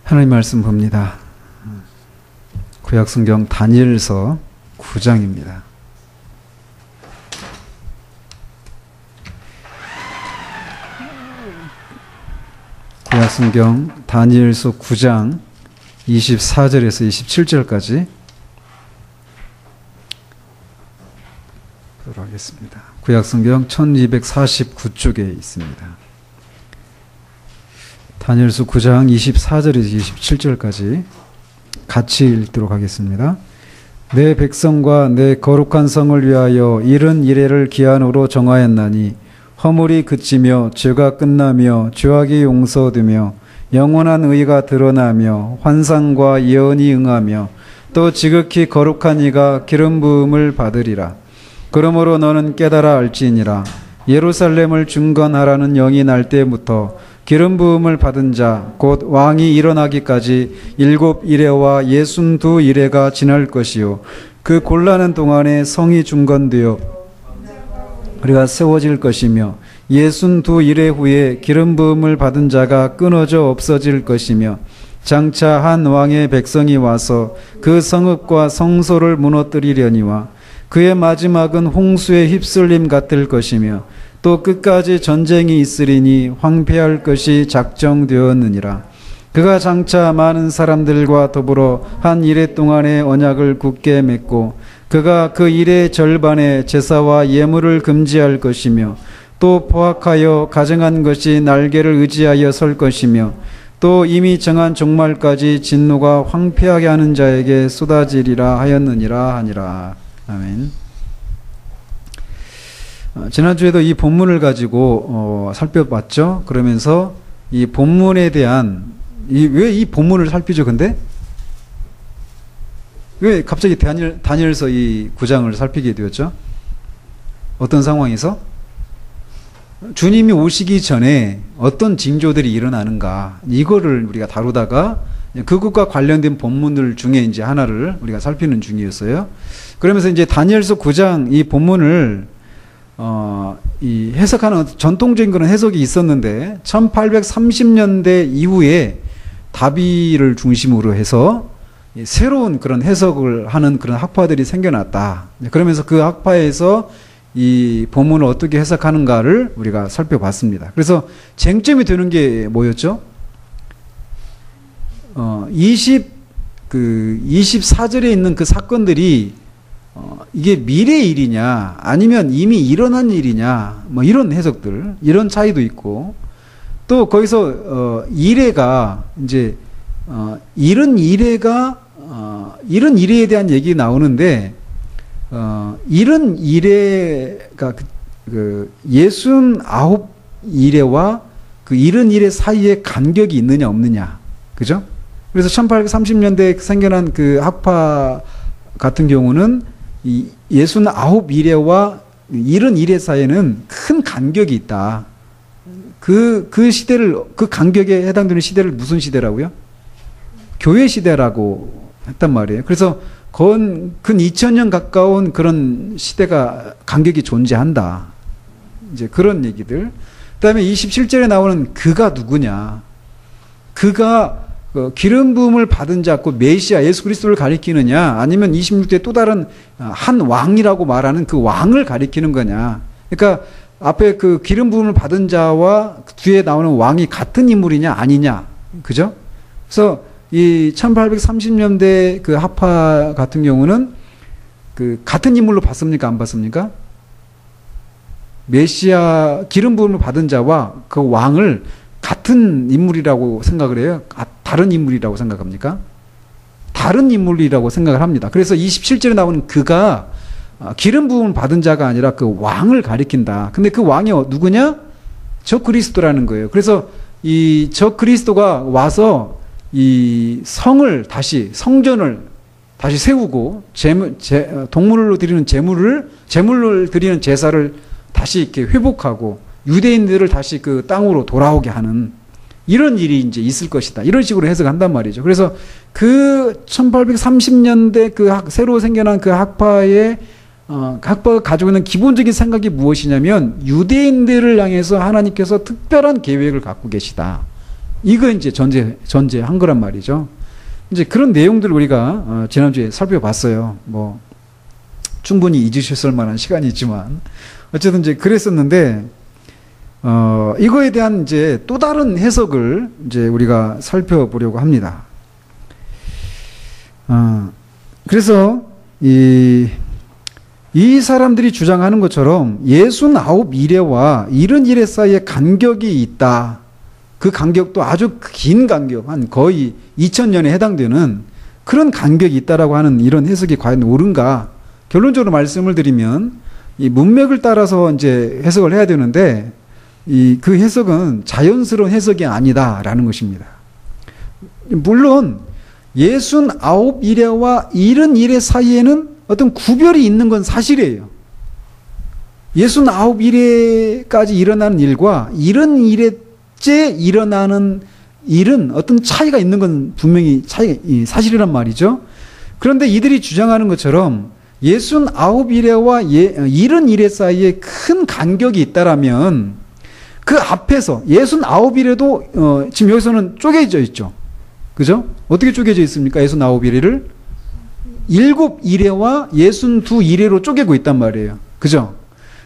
하나님 말씀 봅니다. 구약성경 다니엘서 9장입니다. 구약성경 다니엘서 9장 24절에서 27절까지 보도록 하겠습니다. 구약성경 1249쪽에 있습니다. 다니엘서 9장 24절에서 27절까지 같이 읽도록 하겠습니다. 내 백성과 내 거룩한 성을 위하여 이른 이래를 기한으로 정하였나니 허물이 그치며 죄가 끝나며 죄악이 용서되며 영원한 의가 드러나며 환상과 예언이 응하며 또 지극히 거룩한 이가 기름 부음을 받으리라. 그러므로 너는 깨달아 알지니라. 예루살렘을 중건하라는 영이 날 때부터 기름 부음을 받은 자 곧 왕이 일어나기까지 7 이레와 62 이레가 지날 것이요 그 곤란한 동안에 성이 중건되어 우리가 세워질 것이며 62 이레 후에 기름 부음을 받은 자가 끊어져 없어질 것이며 장차 한 왕의 백성이 와서 그 성읍과 성소를 무너뜨리려니와 그의 마지막은 홍수의 휩쓸림 같을 것이며 또 끝까지 전쟁이 있으리니 황폐할 것이 작정되었느니라. 그가 장차 많은 사람들과 더불어 한 이레 동안의 언약을 굳게 맺고 그가 그 이레 절반의 제사와 예물을 금지할 것이며 또 포악하여 가증한 것이 날개를 의지하여 설 것이며 또 이미 정한 종말까지 진노가 황폐하게 하는 자에게 쏟아지리라 하였느니라 하니라. 아멘. 지난주에도 이 본문을 가지고 살펴봤죠. 그러면서 이 본문에 대한 왜 이 본문을 살피죠? 근데 왜 갑자기 다니엘서 이 9장을 살피게 되었죠? 어떤 상황에서 주님이 오시기 전에 어떤 징조들이 일어나는가 이거를 우리가 다루다가 그것과 관련된 본문들 중에 이제 하나를 우리가 살피는 중이었어요. 그러면서 이제 다니엘서 9장 이 본문을 이 해석하는 전통적인 그런 해석이 있었는데 1830년대 이후에 다비를 중심으로 해서 새로운 그런 해석을 하는 그런 학파들이 생겨났다. 그러면서 그 학파에서 이 본문을 어떻게 해석하는가를 우리가 살펴봤습니다. 그래서 쟁점이 되는 게 뭐였죠? 24절에 있는 그 사건들이 이게 미래의 일이냐 아니면 이미 일어난 일이냐 뭐 이런 해석들 이런 차이도 있고 또 거기서 이래가 이제 이런 이래가 이런 이래에 대한 얘기 나오는데 이런 이래가 그 69 이래와 그 이런 이래 사이에 간격이 있느냐 없느냐 그죠? 그래서 1830년대에 생겨난 그 학파 같은 경우는 이 69 이래와 이런 이래 사이에는 큰 간격이 있다. 그 시대를, 그 간격에 해당되는 시대를 무슨 시대라고요? 교회 시대라고 했단 말이에요. 그래서 근 2000년 가까운 그런 시대가 간격이 존재한다. 이제 그런 얘기들. 그 다음에 27절에 나오는 그가 누구냐. 그가 기름 부음을 받은 자, 그 메시아 예수 그리스도를 가리키느냐 아니면 26대 또 다른 한 왕이라고 말하는 그 왕을 가리키는 거냐. 그러니까 앞에 그 기름 부음을 받은 자와 뒤에 나오는 왕이 같은 인물이냐 아니냐. 그죠? 그래서 이 1830년대 그 학파 같은 경우는 그 같은 인물로 봤습니까? 안 봤습니까? 메시아 기름 부음을 받은 자와 그 왕을 같은 인물이라고 생각을 해요? 다른 인물이라고 생각합니까? 다른 인물이라고 생각을 합니다. 그래서 27절에 나오는 그가 기름 부음을 받은 자가 아니라 그 왕을 가리킨다. 근데 그 왕이 누구냐? 저 그리스도라는 거예요. 그래서 이 저 그리스도가 와서 이 성전을 다시 세우고 동물로 드리는 제물을 드리는 제사를 다시 이렇게 회복하고 유대인들을 다시 그 땅으로 돌아오게 하는 이런 일이 이제 있을 것이다. 이런 식으로 해석한단 말이죠. 그래서 그 1830년대 그 새로 생겨난 그 학파의 학파가 가지고 있는 기본적인 생각이 무엇이냐면 유대인들을 향해서 하나님께서 특별한 계획을 갖고 계시다. 이거 이제 전제한 거란 말이죠. 이제 그런 내용들을 우리가 지난주에 살펴봤어요. 뭐 충분히 잊으셨을 만한 시간이 있지만 어쨌든 이제 그랬었는데 이거에 대한 이제 또 다른 해석을 이제 우리가 살펴보려고 합니다. 그래서 이 사람들이 주장하는 것처럼 69일에와 70일에 사이에 간격이 있다. 그 간격도 아주 긴 간격, 한 거의 2000년에 해당되는 그런 간격이 있다라고 하는 이런 해석이 과연 옳은가? 결론적으로 말씀을 드리면 이 문맥을 따라서 이제 해석을 해야 되는데 그 해석은 자연스러운 해석이 아니다라는 것입니다. 물론 69일에와 70일의 사이에는 어떤 구별이 있는 건 사실이에요. 69일에까지 일어나는 일과 70일째 일어나는 일은 어떤 차이가 있는 건 분명히 사실이란 말이죠. 그런데 이들이 주장하는 것처럼 69일에와 70일의 사이에 큰 간격이 있다라면 그 앞에서 69일에도 지금 여기서는 쪼개져 있죠. 그죠? 어떻게 쪼개져 있습니까? 69일을 7일에와 62일에로 쪼개고 있단 말이에요. 그죠?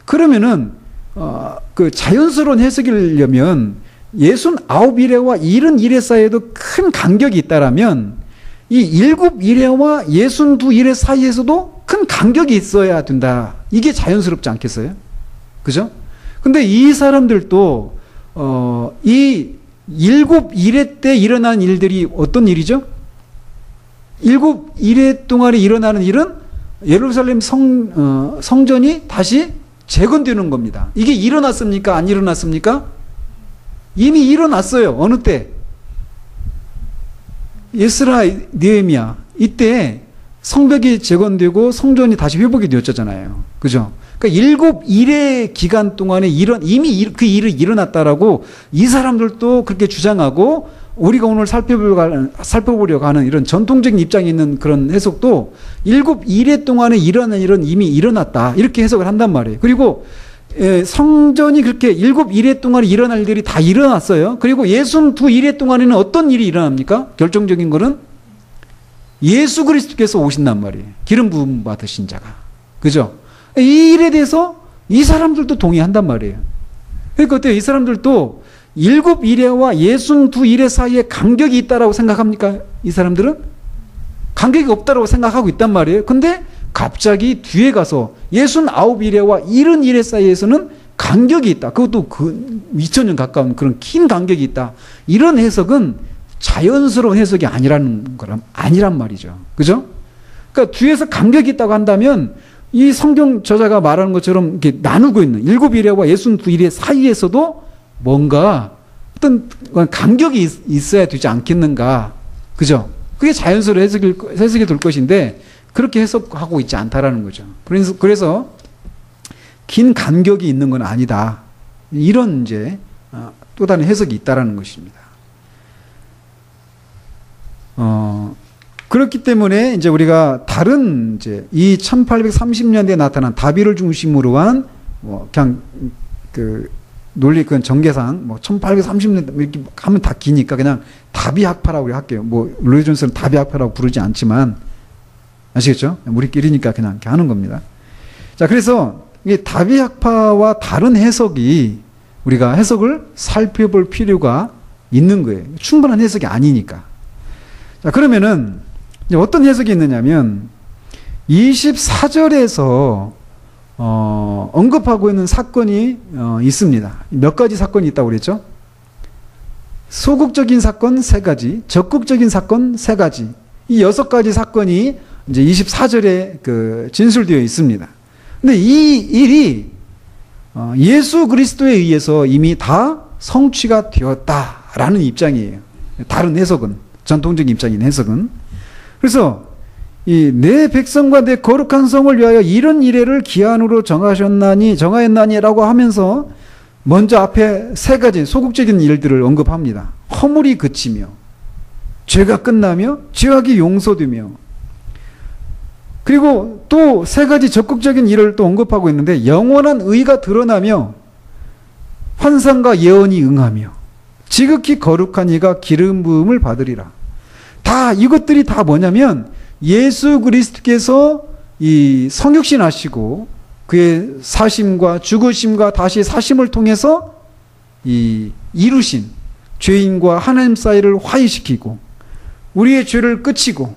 그러면은 그 자연스러운 해석이려면 69일에와 70일의 사이에도 큰 간격이 있다라면 이 7일에와 62일의 사이에서도 큰 간격이 있어야 된다. 이게 자연스럽지 않겠어요? 그죠? 근데 이 사람들도 이 7일에 때 일어난 일들이 어떤 일이죠? 7일에 동안에 일어나는 일은 예루살렘 성전이 다시 재건되는 겁니다. 이게 일어났습니까? 안 일어났습니까? 이미 일어났어요. 어느 때? 에스라, 느헤미야. 이때 성벽이 재건되고 성전이 다시 회복이 되었잖아요. 그죠? 그러니까 7일의 기간 동안에 이미 그 일이 일어났다라고 이 사람들도 그렇게 주장하고 우리가 오늘 살펴보려고 하는 이런 전통적인 입장이 있는 그런 해석도 7일의 동안에 일어난 일은 이미 일어났다. 이렇게 해석을 한단 말이에요. 그리고 성전이 그렇게 7일의 동안에 일어날 일들이 다 일어났어요. 그리고 62일의 동안에는 어떤 일이 일어납니까? 결정적인 거는 예수 그리스도께서 오신단 말이에요. 기름 부음 받으신 자가. 그죠? 이 일에 대해서 이 사람들도 동의한단 말이에요. 그러니까 어때요? 이 사람들도 7일에와 62일의 사이에 간격이 있다라고 생각합니까? 이 사람들은? 간격이 없다라고 생각하고 있단 말이에요. 근데 갑자기 뒤에 가서 69일에와 70일의 사이에서는 간격이 있다. 그것도 2000년 가까운 그런 긴 간격이 있다. 이런 해석은 자연스러운 해석이 아니란 말이죠. 그죠? 그러니까 뒤에서 간격이 있다고 한다면 이 성경 저자가 말하는 것처럼 이렇게 나누고 있는 7일에와 62일의 사이에서도 뭔가 어떤 간격이 있어야 되지 않겠는가. 그죠? 그게 자연스러운 해석이 될 것인데 그렇게 해석하고 있지 않다라는 거죠. 그래서 긴 간격이 있는 건 아니다. 이런 이제 또 다른 해석이 있다라는 것입니다. 그렇기 때문에 이제 우리가 다른 이제 이 1830년대에 나타난 다비를 중심으로 한 그냥 그 논리 그 전개상 1830년대 이렇게 하면 다 기니까 그냥 다비학파라고 할게요. 로이 존스는 다비학파라고 부르지 않지만 아시겠죠? 우리끼리니까 그냥 이렇게 하는 겁니다. 자, 그래서 이 다비학파와 다른 해석이 우리가 해석을 살펴볼 필요가 있는 거예요. 충분한 해석이 아니니까. 자, 그러면은 이제 어떤 해석이 있느냐면 24절에서 언급하고 있는 사건이 있습니다. 몇 가지 사건이 있다고 그랬죠? 소극적인 사건 3가지, 적극적인 사건 3가지. 이 6가지 사건이 이제 24절에 진술되어 있습니다. 근데 이 일이 예수 그리스도에 의해서 이미 다 성취가 되었다라는 입장이에요. 다른 해석은, 전통적인 입장인 해석은. 그래서 내 백성과 내 거룩한 성을 위하여 이런 이래를 기한으로 정하였나니라고 하면서 먼저 앞에 3가지 소극적인 일들을 언급합니다. 허물이 그치며 죄가 끝나며 죄악이 용서되며 그리고 또 3가지 적극적인 일을 또 언급하고 있는데 영원한 의가 드러나며 환상과 예언이 응하며 지극히 거룩한 이가 기름 부음을 받으리라. 다 이것들이 다 뭐냐면 예수 그리스도께서 이 성육신 하시고 그의 사심과 죽으심과 다시 사심을 통해서 이루신 죄인과 하나님 사이를 화해시키고 우리의 죄를 끝이고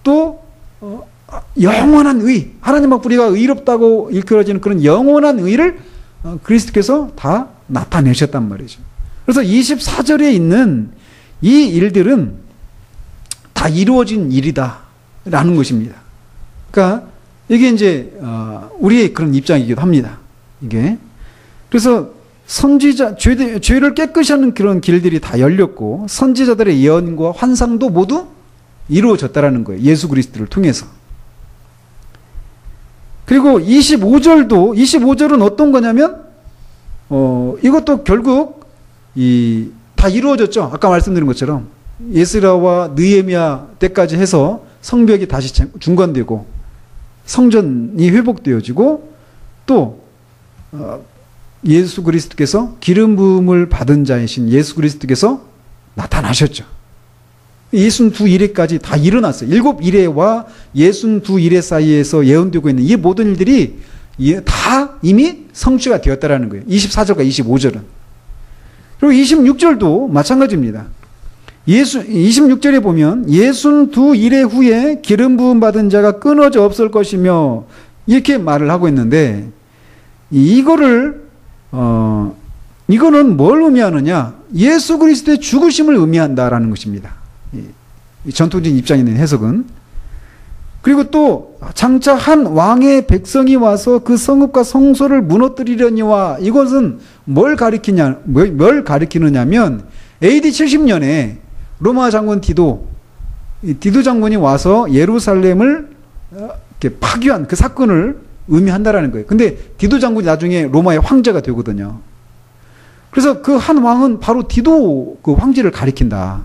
또 영원한 의, 하나님 앞 우리가 의롭다고 일컬어지는 그런 영원한 의를 그리스도께서 다 나타내셨단 말이죠. 그래서 24절에 있는 이 일들은 다 이루어진 일이다라는 것입니다. 그러니까 이게 이제 우리의 그런 입장이기도 합니다. 이게 그래서 선지자 죄를 깨끗이 하는 그런 길들이 다 열렸고 선지자들의 예언과 환상도 모두 이루어졌다라는 거예요. 예수 그리스도를 통해서. 그리고 25절은 어떤 거냐면 이것도 결국 다 이루어졌죠. 아까 말씀드린 것처럼 예스라와 느헤미야 때까지 해서 성벽이 다시 중건되고 성전이 회복되어지고 또 예수 그리스도께서 기름 부음을 받은 자이신 예수 그리스도께서 나타나셨죠. 62일에까지 다 일어났어요. 7일에와 62일에 사이에서 예언되고 있는 이 모든 일들이 다 이미 성취가 되었다라는 거예요. 24절과 25절은. 그리고 26절도 마찬가지입니다. 26절에 보면 62일에 후에 기름 부음 받은 자가 끊어져 없을 것이며 이렇게 말을 하고 있는데 이거는 뭘 의미하느냐? 예수 그리스도의 죽으심을 의미한다라는 것입니다. 이 전통적인 입장에 있는 해석은. 그리고 또 장차 한 왕의 백성이 와서 그 성읍과 성소를 무너뜨리려니와 이것은 뭘 가리키느냐면 AD 70년에 로마 장군 디도 장군이 와서 예루살렘을 이렇게 파괴한 그 사건을 의미한다라는 거예요. 근데 디도 장군이 나중에 로마의 황제가 되거든요. 그래서 그 한 왕은 바로 디도 그 황제를 가리킨다.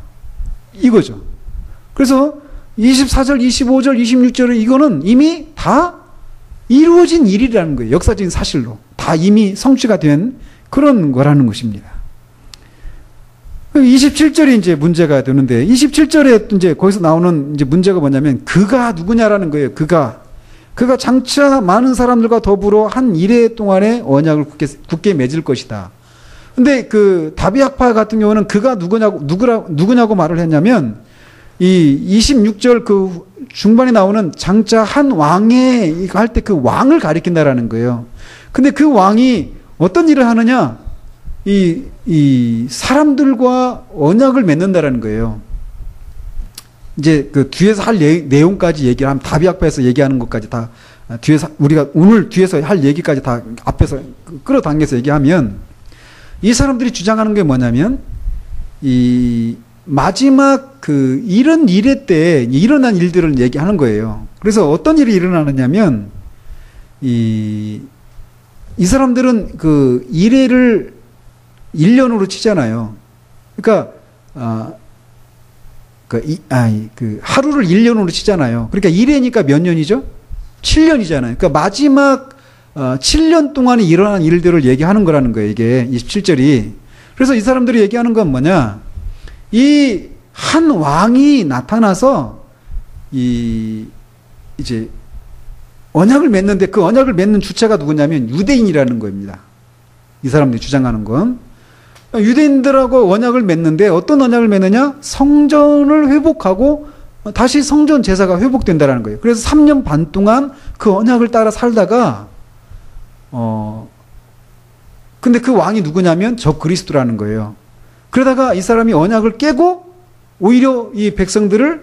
이거죠. 그래서 24절, 25절, 26절은 이거는 이미 다 이루어진 일이라는 거예요. 역사적인 사실로. 다 이미 성취가 된 그런 거라는 것입니다. 27절이 이제 문제가 되는데 27절에 이제 거기서 나오는 이제 문제가 뭐냐면 그가 누구냐라는 거예요. 그가 장차 많은 사람들과 더불어 한 이래 동안의 언약을 굳게 맺을 것이다. 근데 그 다비학파 같은 경우는 그가 누구냐고 말을 했냐면 이 26절 그 중반에 나오는 장차 한 왕의 할 때 그 왕을 가리킨다라는 거예요. 근데 그 왕이 어떤 일을 하느냐? 이 사람들과 언약을 맺는다라는 거예요. 이제 그 뒤에서 할 내용까지 얘기를 하면 다비학파에서 얘기하는 것까지 다 뒤에서 우리가 오늘 뒤에서 할 얘기까지 다 앞에서 끌어당겨서 얘기하면 이 사람들이 주장하는 게 뭐냐면 이 마지막 그 이런 일회 때 일어난 일들을 얘기하는 거예요. 그래서 어떤 일이 일어나느냐면 이 사람들은 그 일회를 1년으로 치잖아요. 그러니까 그 하루를 1년으로 치잖아요. 그러니까 1회니까 몇 년이죠? 7년이잖아요. 그러니까 마지막 7년 동안에 일어난 일들을 얘기하는 거라는 거예요. 이게 27절이. 그래서 이 사람들이 얘기하는 건 뭐냐? 이 한 왕이 나타나서 이제 언약을 맺는데 그 언약을 맺는 주체가 누구냐면 유대인이라는 겁니다. 이 사람들이 주장하는 건. 유대인들하고 언약을 맺는데 어떤 언약을 맺느냐? 성전을 회복하고 다시 성전 제사가 회복된다라는 거예요. 그래서 3년 반 동안 그 언약을 따라 살다가 근데 그 왕이 누구냐면 저 그리스도라는 거예요. 그러다가 이 사람이 언약을 깨고 오히려 이 백성들을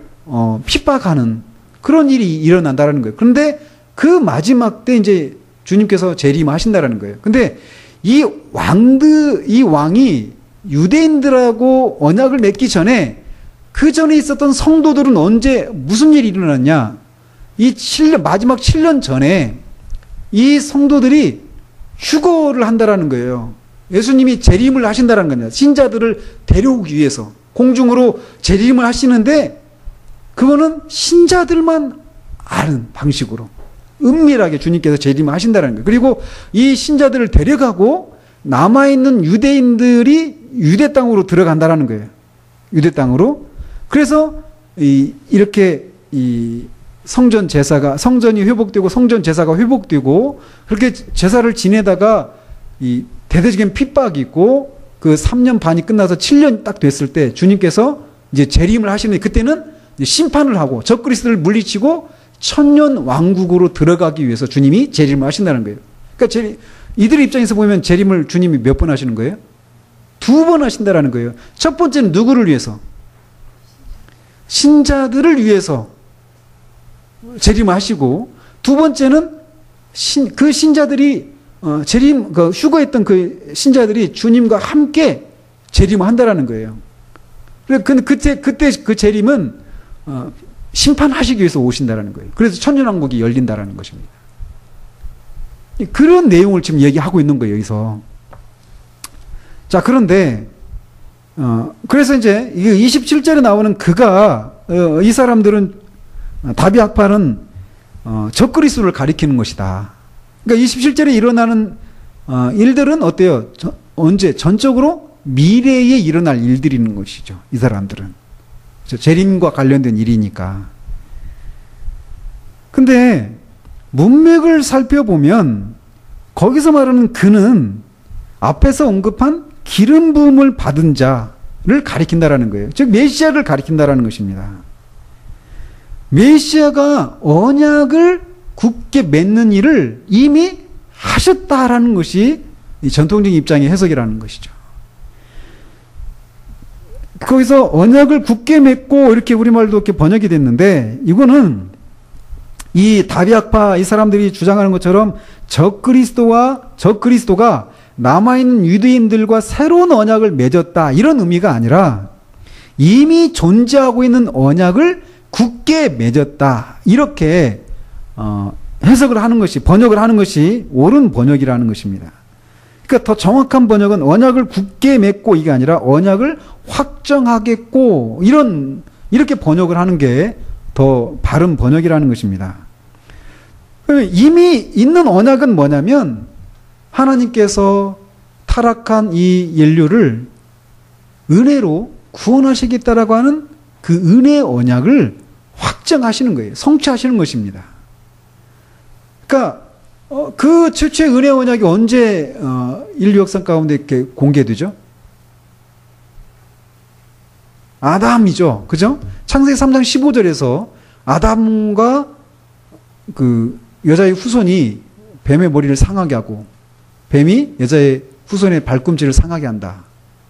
핍박하는 그런 일이 일어난다라는 거예요. 그런데 그 마지막 때 이제 주님께서 재림하신다라는 거예요. 근데 이 왕이 유대인들하고 언약을 맺기 전에 그 전에 있었던 성도들은 언제 무슨 일이 일어났냐? 이 마지막 7년 전에 이 성도들이 휴거를 한다라는 거예요. 예수님이 재림을 하신다라는 겁니다. 신자들을 데려오기 위해서 공중으로 재림을 하시는데 그거는 신자들만 아는 방식으로 은밀하게 주님께서 재림을 하신다는 거예요. 그리고 이 신자들을 데려가고 남아있는 유대인들이 유대 땅으로 들어간다라는 거예요. 유대 땅으로. 그래서 이렇게 성전이 회복되고 성전 제사가 회복되고 그렇게 제사를 지내다가 이 대대적인 핍박이 있고 그 3년 반이 끝나서 7년 딱 됐을 때 주님께서 이제 재림을 하시는데 그때는 심판을 하고 적그리스도를 물리치고 천년 왕국으로 들어가기 위해서 주님이 재림을 하신다는 거예요. 그러니까 이들 입장에서 보면 재림을 주님이 몇 번 하시는 거예요? 2번 하신다라는 거예요. 첫 번째는 누구를 위해서? 신자들을 위해서 재림을 하시고, 두 번째는 그 신자들이 휴거했던 그 신자들이 주님과 함께 재림을 한다라는 거예요. 그때 그 재림은 심판하시기 위해서 오신다라는 거예요. 그래서 천년왕국이 열린다라는 것입니다. 그런 내용을 지금 얘기하고 있는 거예요, 여기서. 자, 그런데 그래서 이제 27절에 나오는 이 사람들은 다비학파는 적그리스도를 가리키는 것이다. 그러니까 27절에 일어나는 일들은 어때요? 언제? 전적으로 미래에 일어날 일들인 것이죠. 이 사람들은. 재림과 관련된 일이니까. 근데 문맥을 살펴보면 거기서 말하는 그는 앞에서 언급한 기름 부음을 받은 자를 가리킨다라는 거예요. 즉 메시아를 가리킨다라는 것입니다. 메시아가 언약을 굳게 맺는 일을 이미 하셨다라는 것이 이 전통적인 입장의 해석이라는 것이죠. 거기서 언약을 굳게 맺고 이렇게 우리말도 이렇게 번역이 됐는데, 이거는 이 다비학파 이 사람들이 주장하는 것처럼 적그리스도가 남아있는 유대인들과 새로운 언약을 맺었다, 이런 의미가 아니라 이미 존재하고 있는 언약을 굳게 맺었다, 이렇게 해석을 하는 것이, 번역을 하는 것이 옳은 번역이라는 것입니다. 그러니까 더 정확한 번역은 언약을 굳게 맺고 이게 아니라 언약을 확정하겠고, 이렇게 번역을 하는 게 더 바른 번역이라는 것입니다. 이미 있는 언약은 뭐냐면 하나님께서 타락한 이 인류를 은혜로 구원하시겠다라고 하는 그 은혜의 언약을 확정하시는 거예요. 성취하시는 것입니다. 그러니까 그 최초의 은혜 언약이 언제 인류 역사 가운데 이렇게 공개되죠? 아담이죠. 그죠? 창세기 3장 15절에서 아담과 그 여자의 후손이 뱀의 머리를 상하게 하고 뱀이 여자의 후손의 발꿈치를 상하게 한다.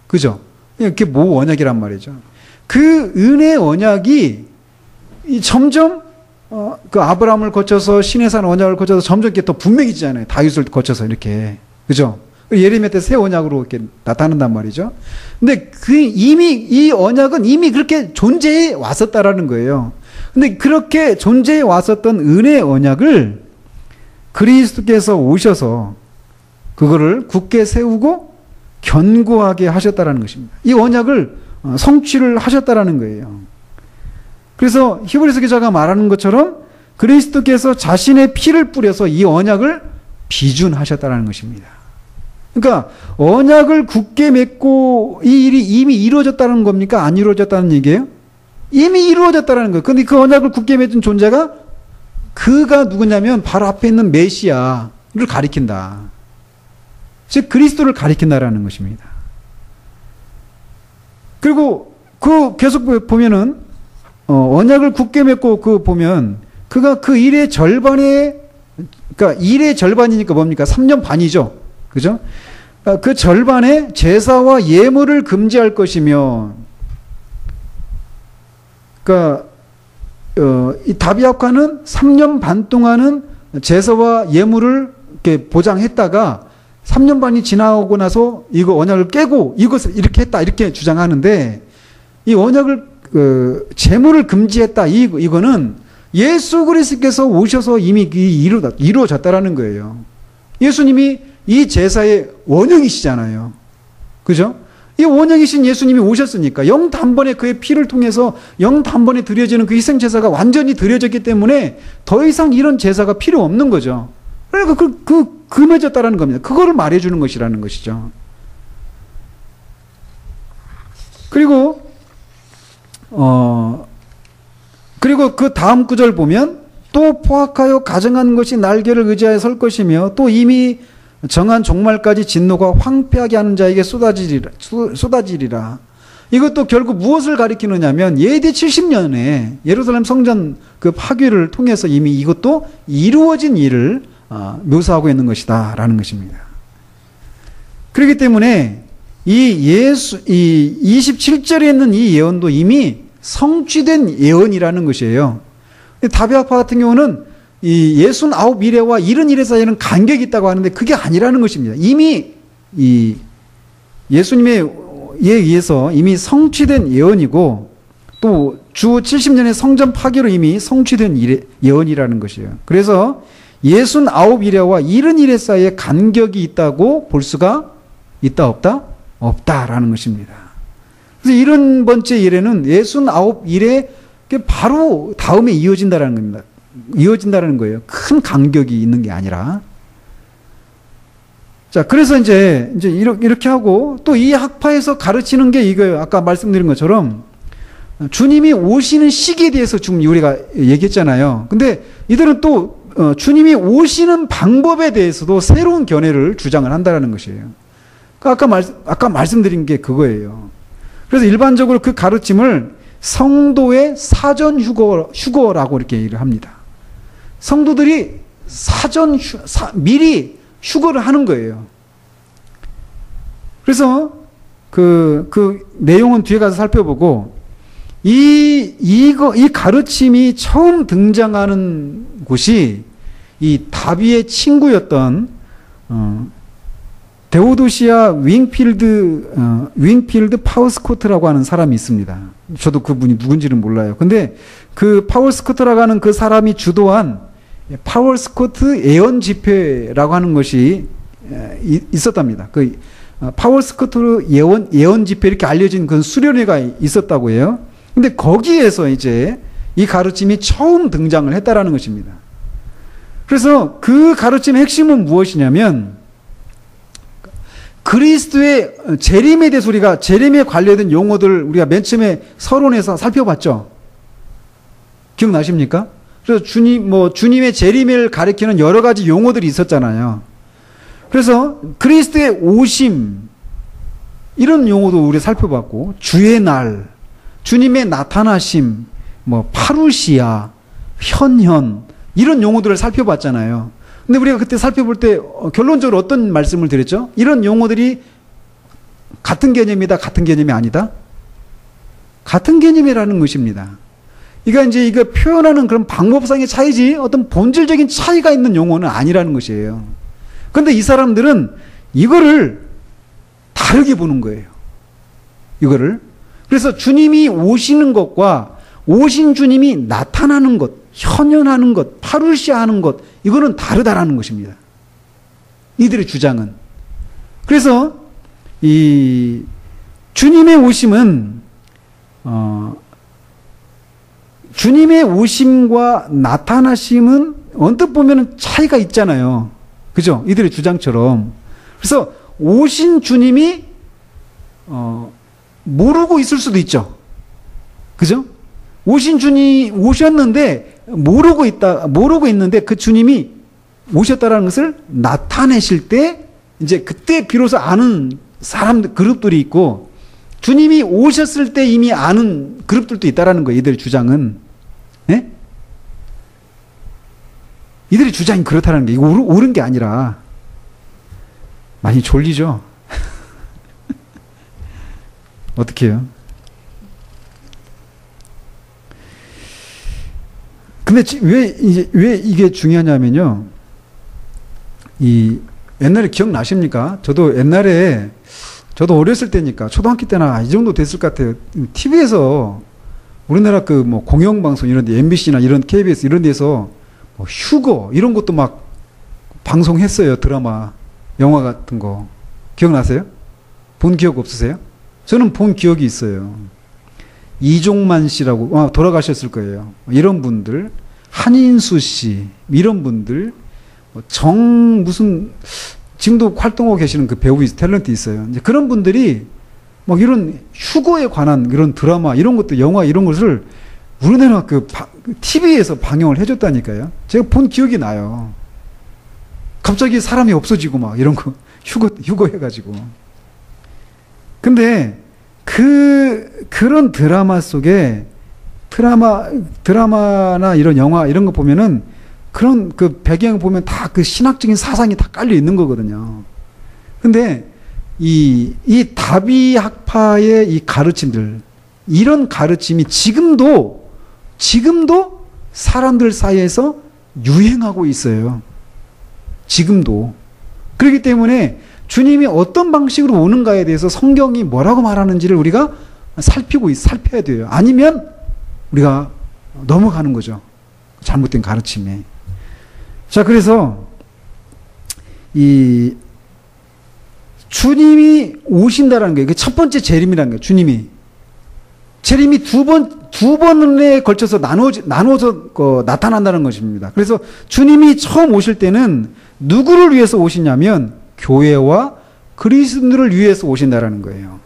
그죠? 그게 뭐 언약이란 말이죠. 그 은혜 언약이 점점 그 아브라함을 거쳐서 시내산 언약을 거쳐서 점점 이렇게 더 분명해지잖아요. 다윗을 거쳐서 이렇게. 그죠? 예레미야 때 새 언약으로 이렇게 나타난단 말이죠. 근데 이 언약은 이미 그렇게 존재해 왔었다라는 거예요. 근데 그렇게 존재해 왔었던 은혜 언약을 그리스도께서 오셔서 그거를 굳게 세우고 견고하게 하셨다라는 것입니다. 이 언약을 성취를 하셨다라는 거예요. 그래서 히브리서 기자가 말하는 것처럼 그리스도께서 자신의 피를 뿌려서 이 언약을 비준하셨다라는 것입니다. 그러니까 언약을 굳게 맺고 이 일이 이미 이루어졌다는 겁니까? 안 이루어졌다는 얘기예요? 이미 이루어졌다는 거예요. 그런데 그 언약을 굳게 맺은 존재가 그가 누구냐면 바로 앞에 있는 메시아를 가리킨다. 즉 그리스도를 가리킨다라는 것입니다. 그리고 계속 보면은 언약을 굳게 맺고 보면 그가 그 일의 그러니까 일의 절반이니까 뭡니까? 3년 반이죠. 그죠? 그 절반에 제사와 예물을 금지할 것이며, 그러니까 이 다비학파는 3년 반 동안은 제사와 예물을 이렇게 보장했다가 3년 반이 지나고 나서 이거 언약을 깨고 이것을 이렇게 했다, 이렇게 주장하는데, 이 언약을 제물을 금지했다, 이거는 예수 그리스도께서 오셔서 이미 이루어졌다라는 거예요. 예수님이 이 제사의 원형이시잖아요. 그죠? 이 원형이신 예수님이 오셨으니까 영단번에 그의 피를 통해서 영단번에 드려지는 그 희생제사가 완전히 드려졌기 때문에 더 이상 이런 제사가 필요 없는 거죠. 그러니까 금해졌다라는 겁니다. 그거를 말해주는 것이라는 것이죠. 그리고 그리고 그 다음 구절 보면 또 포악하여 가증한 것이 날개를 의지하여 설 것이며 또 이미 정한 종말까지 진노가 황폐하게 하는 자에게 쏟아지리라. 이것도 결국 무엇을 가리키느냐면 AD 70년에 예루살렘 성전 그 파괴를 통해서 이미 이것도 이루어진 일을 묘사하고 있는 것이다 라는 것입니다. 그렇기 때문에 이 27절에 있는 이 예언도 이미 성취된 예언이라는 것이에요. 다비아파 같은 경우는 이 69일에와 71일 사이에는 간격이 있다고 하는데 그게 아니라는 것입니다. 이미 이 예수님에 의해서 이미 성취된 예언이고 또 주 70년의 성전 파괴로 이미 성취된 예언이라는 것이에요. 그래서 69일에와 71일 사이에 간격이 있다고 볼 수가 있다 없다? 없다라는 것입니다. 그래서 이런 번째 일에는 69일에 바로 다음에 이어진다라는 겁니다. 이어진다라는 거예요. 큰 간격이 있는 게 아니라. 자, 그래서 이제 이렇게 하고 또 이 학파에서 가르치는 게 이거예요. 아까 말씀드린 것처럼 주님이 오시는 시기에 대해서 지금 우리가 얘기했잖아요. 근데 이들은 또 주님이 오시는 방법에 대해서도 새로운 견해를 주장을 한다라는 것이에요. 아까 말씀드린 게 그거예요. 그래서 일반적으로 그 가르침을 성도의 사전 휴거라고 이렇게 얘기를 합니다. 성도들이 미리 휴거를 하는 거예요. 그래서 그 내용은 뒤에 가서 살펴보고 이 가르침이 처음 등장하는 곳이 이 다비의 친구였던 데오도시아 윙필드 파워스코트라고 하는 사람이 있습니다. 저도 그분이 누군지는 몰라요. 근데 그 파워스코트라고 하는 그 사람이 주도한 파워스코트 예언 집회라고 하는 것이 있었답니다. 그 파워스코트 예언 집회 이렇게 알려진 그 수련회가 있었다고 해요. 근데 거기에서 이제 이 가르침이 처음 등장을 했다라는 것입니다. 그래서 그 가르침의 핵심은 무엇이냐면 그리스도의 재림에 대해서 우리가 재림에 관련된 용어들 우리가 맨 처음에 서론에서 살펴봤죠. 기억나십니까? 그래서 주님의 재림을 가리키는 여러 가지 용어들이 있었잖아요. 그래서 그리스도의 오심 이런 용어도 우리 살펴봤고 주의 날, 주님의 나타나심, 파루시아, 현현 이런 용어들을 살펴봤잖아요. 근데 우리가 그때 살펴볼 때 결론적으로 어떤 말씀을 드렸죠? 이런 용어들이 같은 개념이다, 같은 개념이 아니다? 같은 개념이라는 것입니다. 이거 표현하는 그런 방법상의 차이지 어떤 본질적인 차이가 있는 용어는 아니라는 것이에요. 그런데 이 사람들은 이거를 다르게 보는 거예요. 이거를. 그래서 주님이 오시는 것과 오신 주님이 나타나는 것, 현현하는 것, 파루시아하는 것, 이거는 다르다라는 것입니다. 이들의 주장은. 그래서 이 주님의 오심은 주님의 오심과 나타나심은 언뜻 보면 차이가 있잖아요. 그죠? 이들의 주장처럼. 그래서 오신 주님이 모르고 있을 수도 있죠. 그죠? 오신 주님 오셨는데 모르고 있는데 그 주님이 오셨다라는 것을 나타내실 때 이제 그때 비로소 아는 사람들 그룹들이 있고 주님이 오셨을 때 이미 아는 그룹들도 있다라는 거예요. 이들의 주장은. 네? 이들의 주장이 그렇다는 게 이거 옳은 게 아니라 많이 졸리죠. 어떻게 해요? 근데 왜 이게 중요하냐면요. 옛날에 기억나십니까? 저도 어렸을 때니까, 초등학교 때나 이 정도 됐을 것 같아요. TV에서 우리나라 공영방송 이런 데, MBC나 이런 KBS 이런 데서 휴거, 이런 것도 막 방송했어요. 드라마, 영화 같은 거. 기억나세요? 본 기억 없으세요? 저는 본 기억이 있어요. 이종만 씨라고 돌아가셨을 거예요. 이런 분들, 한인수 씨 이런 분들, 무슨 지금도 활동하고 계시는 그 배우 탤런트 있어요. 이제 그런 분들이 막 이런 휴거에 관한 이런 드라마, 이런 것도, 영화 이런 것을 우리나라 TV에서 방영을 해줬다니까요. 제가 본 기억이 나요. 갑자기 사람이 없어지고 막 이런 거, 휴거 해가지고. 근데 그런 드라마 속에 드라마나 이런 영화 이런 거 보면은 그런 그 배경 보면 다 그 신학적인 사상이 다 깔려 있는 거거든요. 근데 이 다비 학파의 이 가르침들, 이런 가르침이 지금도 사람들 사이에서 유행하고 있어요. 지금도. 그렇기 때문에 주님이 어떤 방식으로 오는가에 대해서 성경이 뭐라고 말하는지를 우리가 살펴야 돼요. 아니면 우리가 넘어가는 거죠. 잘못된 가르침에. 자, 그래서 이 주님이 오신다라는 거예요. 첫 번째 재림이라는 거예요. 재림이 두 번에 걸쳐서 나눠서 나타난다는 것입니다. 그래서 주님이 처음 오실 때는 누구를 위해서 오시냐면 교회와 그리스도인들을 위해서 오신다라는 거예요.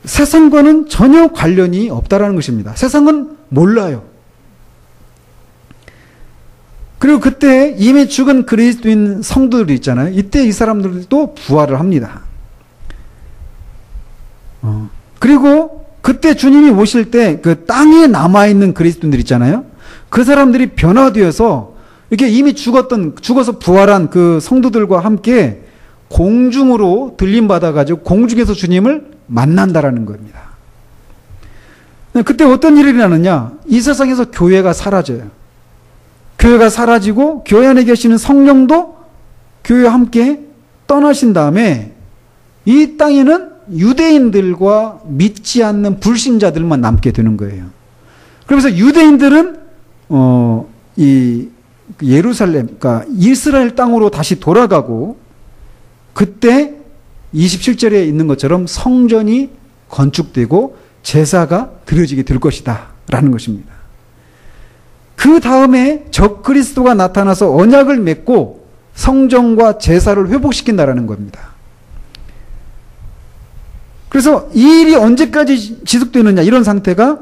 세상과는 전혀 관련이 없다라는 것입니다. 세상은 몰라요. 그리고 그때 이미 죽은 그리스도인 성도들이 있잖아요. 이때 이 사람들도 부활을 합니다. 그리고 그때 주님이 오실 때 그 땅에 남아있는 그리스도인들 있잖아요. 그 사람들이 변화되어서 이렇게 이미 죽어서 부활한 그 성도들과 함께 공중으로 들림받아가지고 공중에서 주님을 만난다라는 겁니다. 그때 어떤 일이 일어나느냐? 이 세상에서 교회가 사라져요. 교회가 사라지고 교회 안에 계시는 성령도 교회와 함께 떠나신 다음에 이 땅에는 유대인들과 믿지 않는 불신자들만 남게 되는 거예요. 그래서 유대인들은 이 예루살렘, 그러니까 이스라엘 땅으로 다시 돌아가고 그때 27절에 있는 것처럼 성전이 건축되고 제사가 드려지게 될 것이다 라는 것입니다. 그 다음에 적그리스도가 나타나서 언약을 맺고 성전과 제사를 회복시킨다라는 겁니다. 그래서 이 일이 언제까지 지속되느냐, 이런 상태가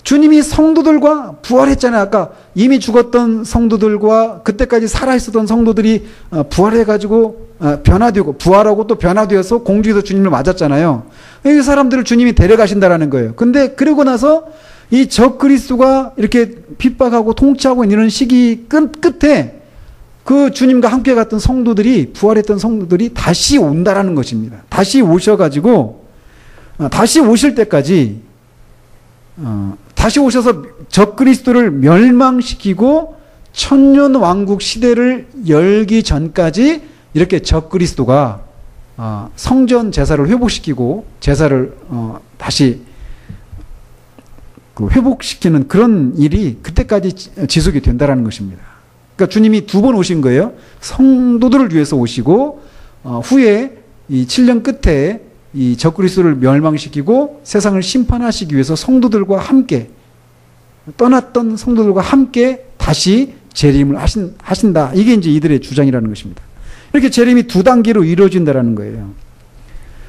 주님이 성도들과 부활했잖아요. 아까 이미 죽었던 성도들과 그때까지 살아있었던 성도들이 부활해가지고 변화되고 부활하고 또 변화되어서 공중에서 주님을 맞았잖아요. 이 사람들을 주님이 데려가신다라는 거예요. 근데 그러고 나서 이 적그리스도가 이렇게 핍박하고 통치하고 있는 이런 시기 끝에 그 주님과 함께 갔던 성도들이, 부활했던 성도들이 다시 온다라는 것입니다. 다시 오셔가지고 다시 오실 때까지 다시 오셔서 적그리스도를 멸망시키고 천년 왕국 시대를 열기 전까지 이렇게 적그리스도가 성전 제사를 회복시키고 제사를 다시 회복시키는 그런 일이 그때까지 지속이 된다라는 것입니다. 그러니까 주님이 두 번 오신 거예요. 성도들을 위해서 오시고 후에 이 7년 끝에 이 적그리스도를 멸망시키고 세상을 심판하시기 위해서 성도들과 함께, 떠났던 성도들과 함께 다시 재림을 하신다. 이게 이제 이들의 주장이라는 것입니다. 이렇게 재림이 두 단계로 이루어진다라는 거예요.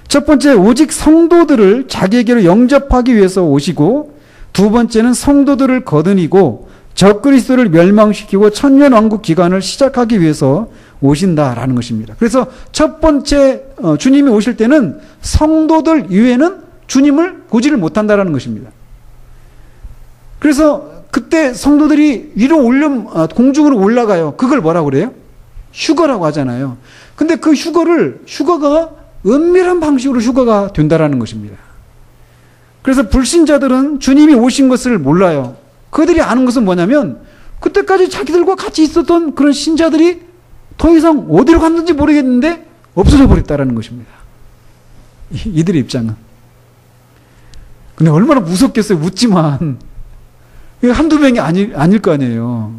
첫 번째, 오직 성도들을 자기에게로 영접하기 위해서 오시고, 두 번째는 성도들을 거느리고 적그리스도를 멸망시키고 천년 왕국 기간을 시작하기 위해서 오신다라는 것입니다. 그래서 첫 번째 주님이 오실 때는 성도들 이외에는 주님을 보지를 못한다라는 것입니다. 그래서 그때 성도들이 공중으로 올라가요. 그걸 뭐라고 그래요? 휴거라고 하잖아요. 근데 그 휴거가 은밀한 방식으로 휴거가 된다라는 것입니다. 그래서 불신자들은 주님이 오신 것을 몰라요. 그들이 아는 것은 뭐냐면 그때까지 자기들과 같이 있었던 그런 신자들이 더 이상 어디로 갔는지 모르겠는데 없어져 버렸다라는 것입니다. 이들의 입장은. 근데 얼마나 무섭겠어요. 묻지만. 한두 명이 아닐 거 아니에요.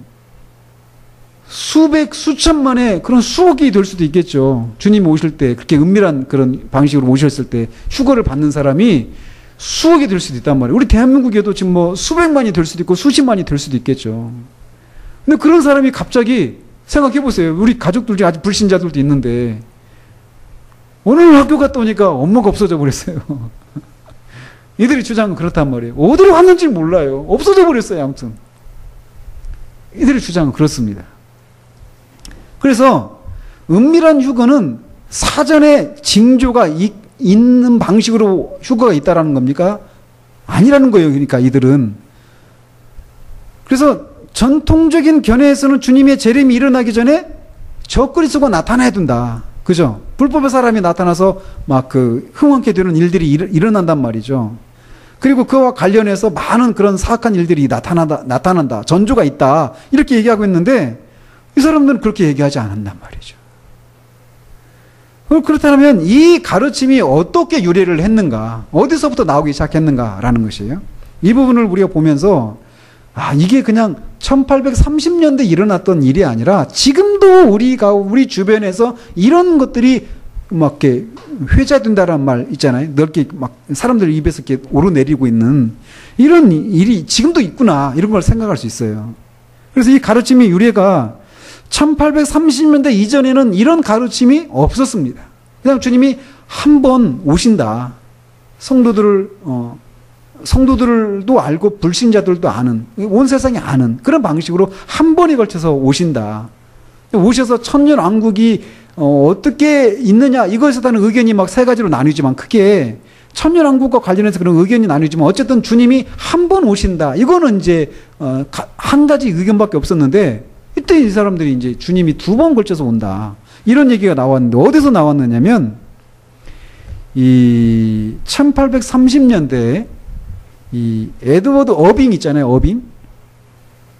수천만의 그런 수억이 될 수도 있겠죠. 주님이 오실 때 그렇게 은밀한 그런 방식으로 오셨을 때 휴거를 받는 사람이 수억이 될 수도 있단 말이에요. 우리 대한민국에도 지금 뭐 수백만이 될 수도 있고 수십만이 될 수도 있겠죠. 근데 그런 사람이 갑자기 생각해 보세요. 우리 가족들 중에 아직 불신자들도 있는데 오늘 학교 갔다 오니까 업무가 없어져 버렸어요. 이들이 주장은 그렇단 말이에요. 어디로 갔는지 몰라요. 없어져 버렸어요. 아무튼 이들의 주장은 그렇습니다. 그래서 은밀한 휴거는 사전에 징조가 있는 방식으로 휴거가 있다라는 겁니까? 아니라는 거예요. 그러니까 이들은. 그래서 전통적인 견해에서는 주님의 재림이 일어나기 전에 적그리스도가 나타나야 된다. 그죠? 불법의 사람이 나타나서 막 그 흥황케 되는 일들이 일어난단 말이죠. 그리고 그와 관련해서 많은 그런 사악한 일들이 나타난다. 전조가 있다. 이렇게 얘기하고 있는데 이 사람들은 그렇게 얘기하지 않았단 말이죠. 그렇다면 이 가르침이 어떻게 유래를 했는가? 어디서부터 나오기 시작했는가라는 것이에요. 이 부분을 우리가 보면서 이게 그냥 1830년대 일어났던 일이 아니라 지금도 우리 주변에서 이런 것들이 막 이렇게 회자된다라는 말 있잖아요. 넓게 막 사람들 입에서 이렇게 오르내리고 있는 이런 일이 지금도 있구나. 이런 걸 생각할 수 있어요. 그래서 이 가르침의 유래가 1830년대 이전에는 이런 가르침이 없었습니다. 그냥 주님이 한 번 오신다. 성도들도 알고 불신자들도 아는, 온 세상이 아는 그런 방식으로 한 번에 걸쳐서 오신다. 오셔서 천년왕국이 어떻게 있느냐, 이것에 대한 의견이 막 세 가지로 나뉘지만 크게 천년왕국과 관련해서 그런 의견이 나뉘지만 어쨌든 주님이 한 번 오신다. 이거는 이제 한 가지 의견밖에 없었는데 이때 이 사람들이 이제 주님이 두 번 걸쳐서 온다. 이런 얘기가 나왔는데 어디서 나왔느냐면 이 1830년대에 이 에드워드 어빙 있잖아요. 어빙.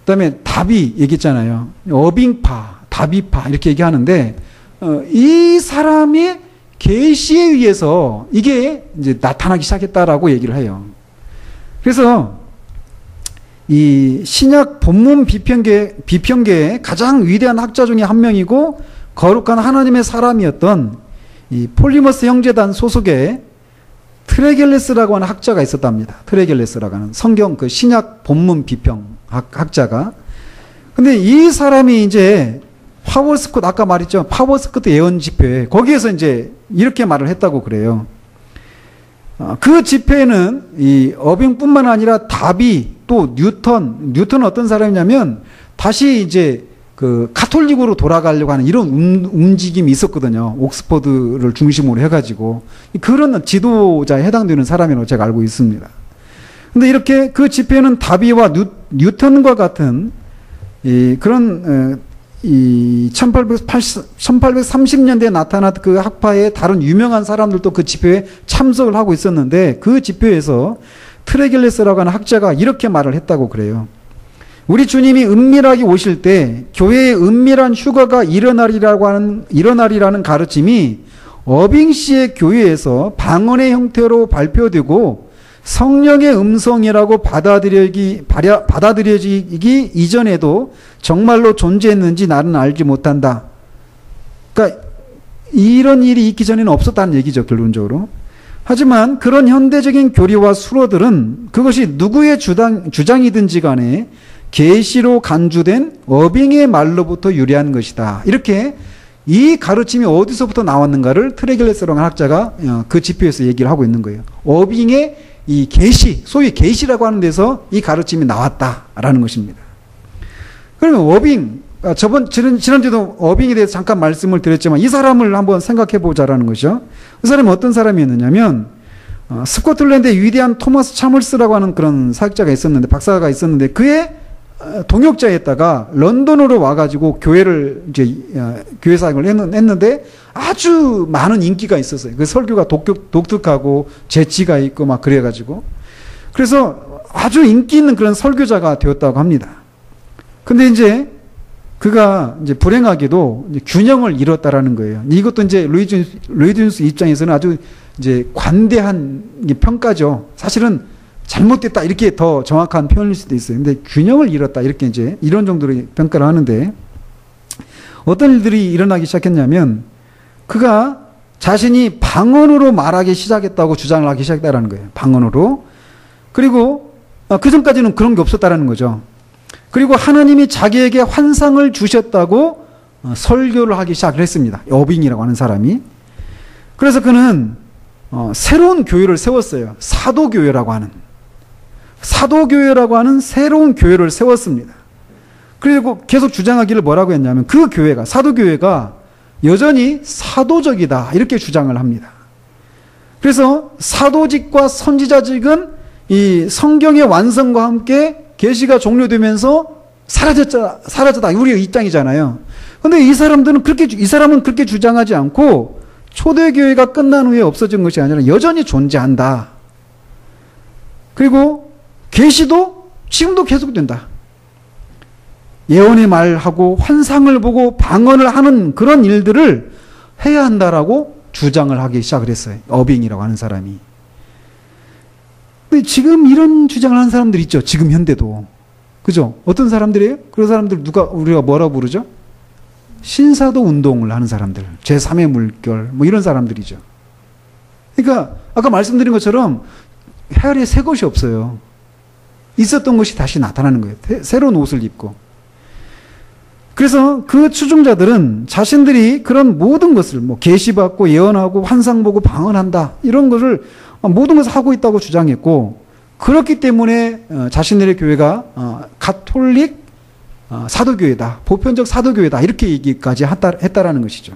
그다음에 다비 얘기했잖아요. 어빙파, 다비파 이렇게 얘기하는데 이 사람의 계시에 의해서 이게 이제 나타나기 시작했다라고 얘기를 해요. 그래서 이 신약 본문 비평계의 가장 위대한 학자 중에 한 명이고 거룩한 하나님의 사람이었던 이 폴리머스 형제단 소속의 트레겔레스라고 하는 학자가 있었답니다. 트레겔레스라고 하는 성경 그 신약 본문 비평 학자가. 근데 이 사람이 이제 파워스콧 아까 말했죠. 파워스콧 예언 집회 거기에서 이제 이렇게 말을 했다고 그래요. 그 집회에는 이 어빙뿐만 아니라 다비 또 뉴턴은 어떤 사람이냐면 다시 이제 그 가톨릭으로 돌아가려고 하는 이런 움직임이 있었거든요. 옥스퍼드를 중심으로 해가지고 그런 지도자에 해당되는 사람이라고 제가 알고 있습니다. 근데 이렇게 그 집회는 다비와 뉴턴과 같은 그런 1830년대에 나타난 그 학파의 다른 유명한 사람들도 그 집회에 참석을 하고 있었는데 그 집회에서 트레겔레스라고 하는 학자가 이렇게 말을 했다고 그래요. 우리 주님이 은밀하게 오실 때 교회의 은밀한 휴거가 일어나리라는 가르침이 어빙 씨의 교회에서 방언의 형태로 발표되고 성령의 음성이라고 받아들여지기 이전에도 정말로 존재했는지 나는 알지 못한다. 그러니까 이런 일이 있기 전에는 없었다는 얘기죠, 결론적으로. 하지만 그런 현대적인 교리와 수로들은 그것이 누구의 주장이든지 간에 계시로 간주된 어빙의 말로부터 유래한 것이다. 이렇게 이 가르침이 어디서부터 나왔는가를 트레겔레스라는 학자가 그 집회에서 얘기를 하고 있는 거예요. 어빙의 이 계시, 소위 계시라고 하는 데서 이 가르침이 나왔다라는 것입니다. 그러면 어빙, 지난주에도 어빙에 대해서 잠깐 말씀을 드렸지만 이 사람을 한번 생각해 보자라는 것이죠. 그 사람이 어떤 사람이었느냐면 스코틀랜드의 위대한 토마스 차물스라고 하는 그런 사학자가 있었는데, 박사가 있었는데 그의 동역자였다가 런던으로 와가지고 교회 사역을 했는데 아주 많은 인기가 있었어요. 그 설교가 독특하고 재치가 있고 막 그래가지고. 그래서 아주 인기 있는 그런 설교자가 되었다고 합니다. 근데 이제 그가 이제 불행하게도 이제 균형을 잃었다라는 거예요. 이것도 이제 루이준스 입장에서는 아주 이제 관대한 평가죠. 사실은 잘못됐다 이렇게 더 정확한 표현일 수도 있어요. 근데 균형을 잃었다 이렇게 이제 이런 정도로 평가를 하는데 어떤 일들이 일어나기 시작했냐면 그가 자신이 방언으로 말하기 시작했다고 주장을 하기 시작했다는 거예요. 방언으로. 그리고 그 전까지는 그런 게 없었다는 거죠. 그리고 하나님이 자기에게 환상을 주셨다고 설교를 하기 시작을 했습니다. 어빙이라고 하는 사람이. 그래서 그는 새로운 교회를 세웠어요. 사도교회라고 하는 새로운 교회를 세웠습니다. 그리고 계속 주장하기를 뭐라고 했냐면 그 교회가, 사도교회가 여전히 사도적이다 이렇게 주장을 합니다. 그래서 사도직과 선지자직은 이 성경의 완성과 함께 계시가 종료되면서 사라졌다. 우리의 입장이잖아요. 근데 이 사람은 그렇게 주장하지 않고 초대교회가 끝난 후에 없어진 것이 아니라 여전히 존재한다. 그리고 계시도 지금도 계속된다. 예언의 말하고 환상을 보고 방언을 하는 그런 일들을 해야 한다라고 주장을 하기 시작을 했어요. 어빙이라고 하는 사람이. 근데 지금 이런 주장을 하는 사람들 있죠. 지금 현대도. 그죠? 어떤 사람들이에요? 그런 사람들 우리가 뭐라고 부르죠? 신사도 운동을 하는 사람들. 제3의 물결. 뭐 이런 사람들이죠. 그러니까 아까 말씀드린 것처럼 헤아리에 새 것이 없어요. 있었던 것이 다시 나타나는 거예요. 새로운 옷을 입고. 그래서 그 추종자들은 자신들이 그런 모든 것을 뭐 계시받고 예언하고 환상 보고 방언한다 이런 것을 모든 것을 하고 있다고 주장했고, 그렇기 때문에 자신들의 교회가 가톨릭 사도교회다, 보편적 사도교회다 이렇게 얘기까지 했다라는 것이죠.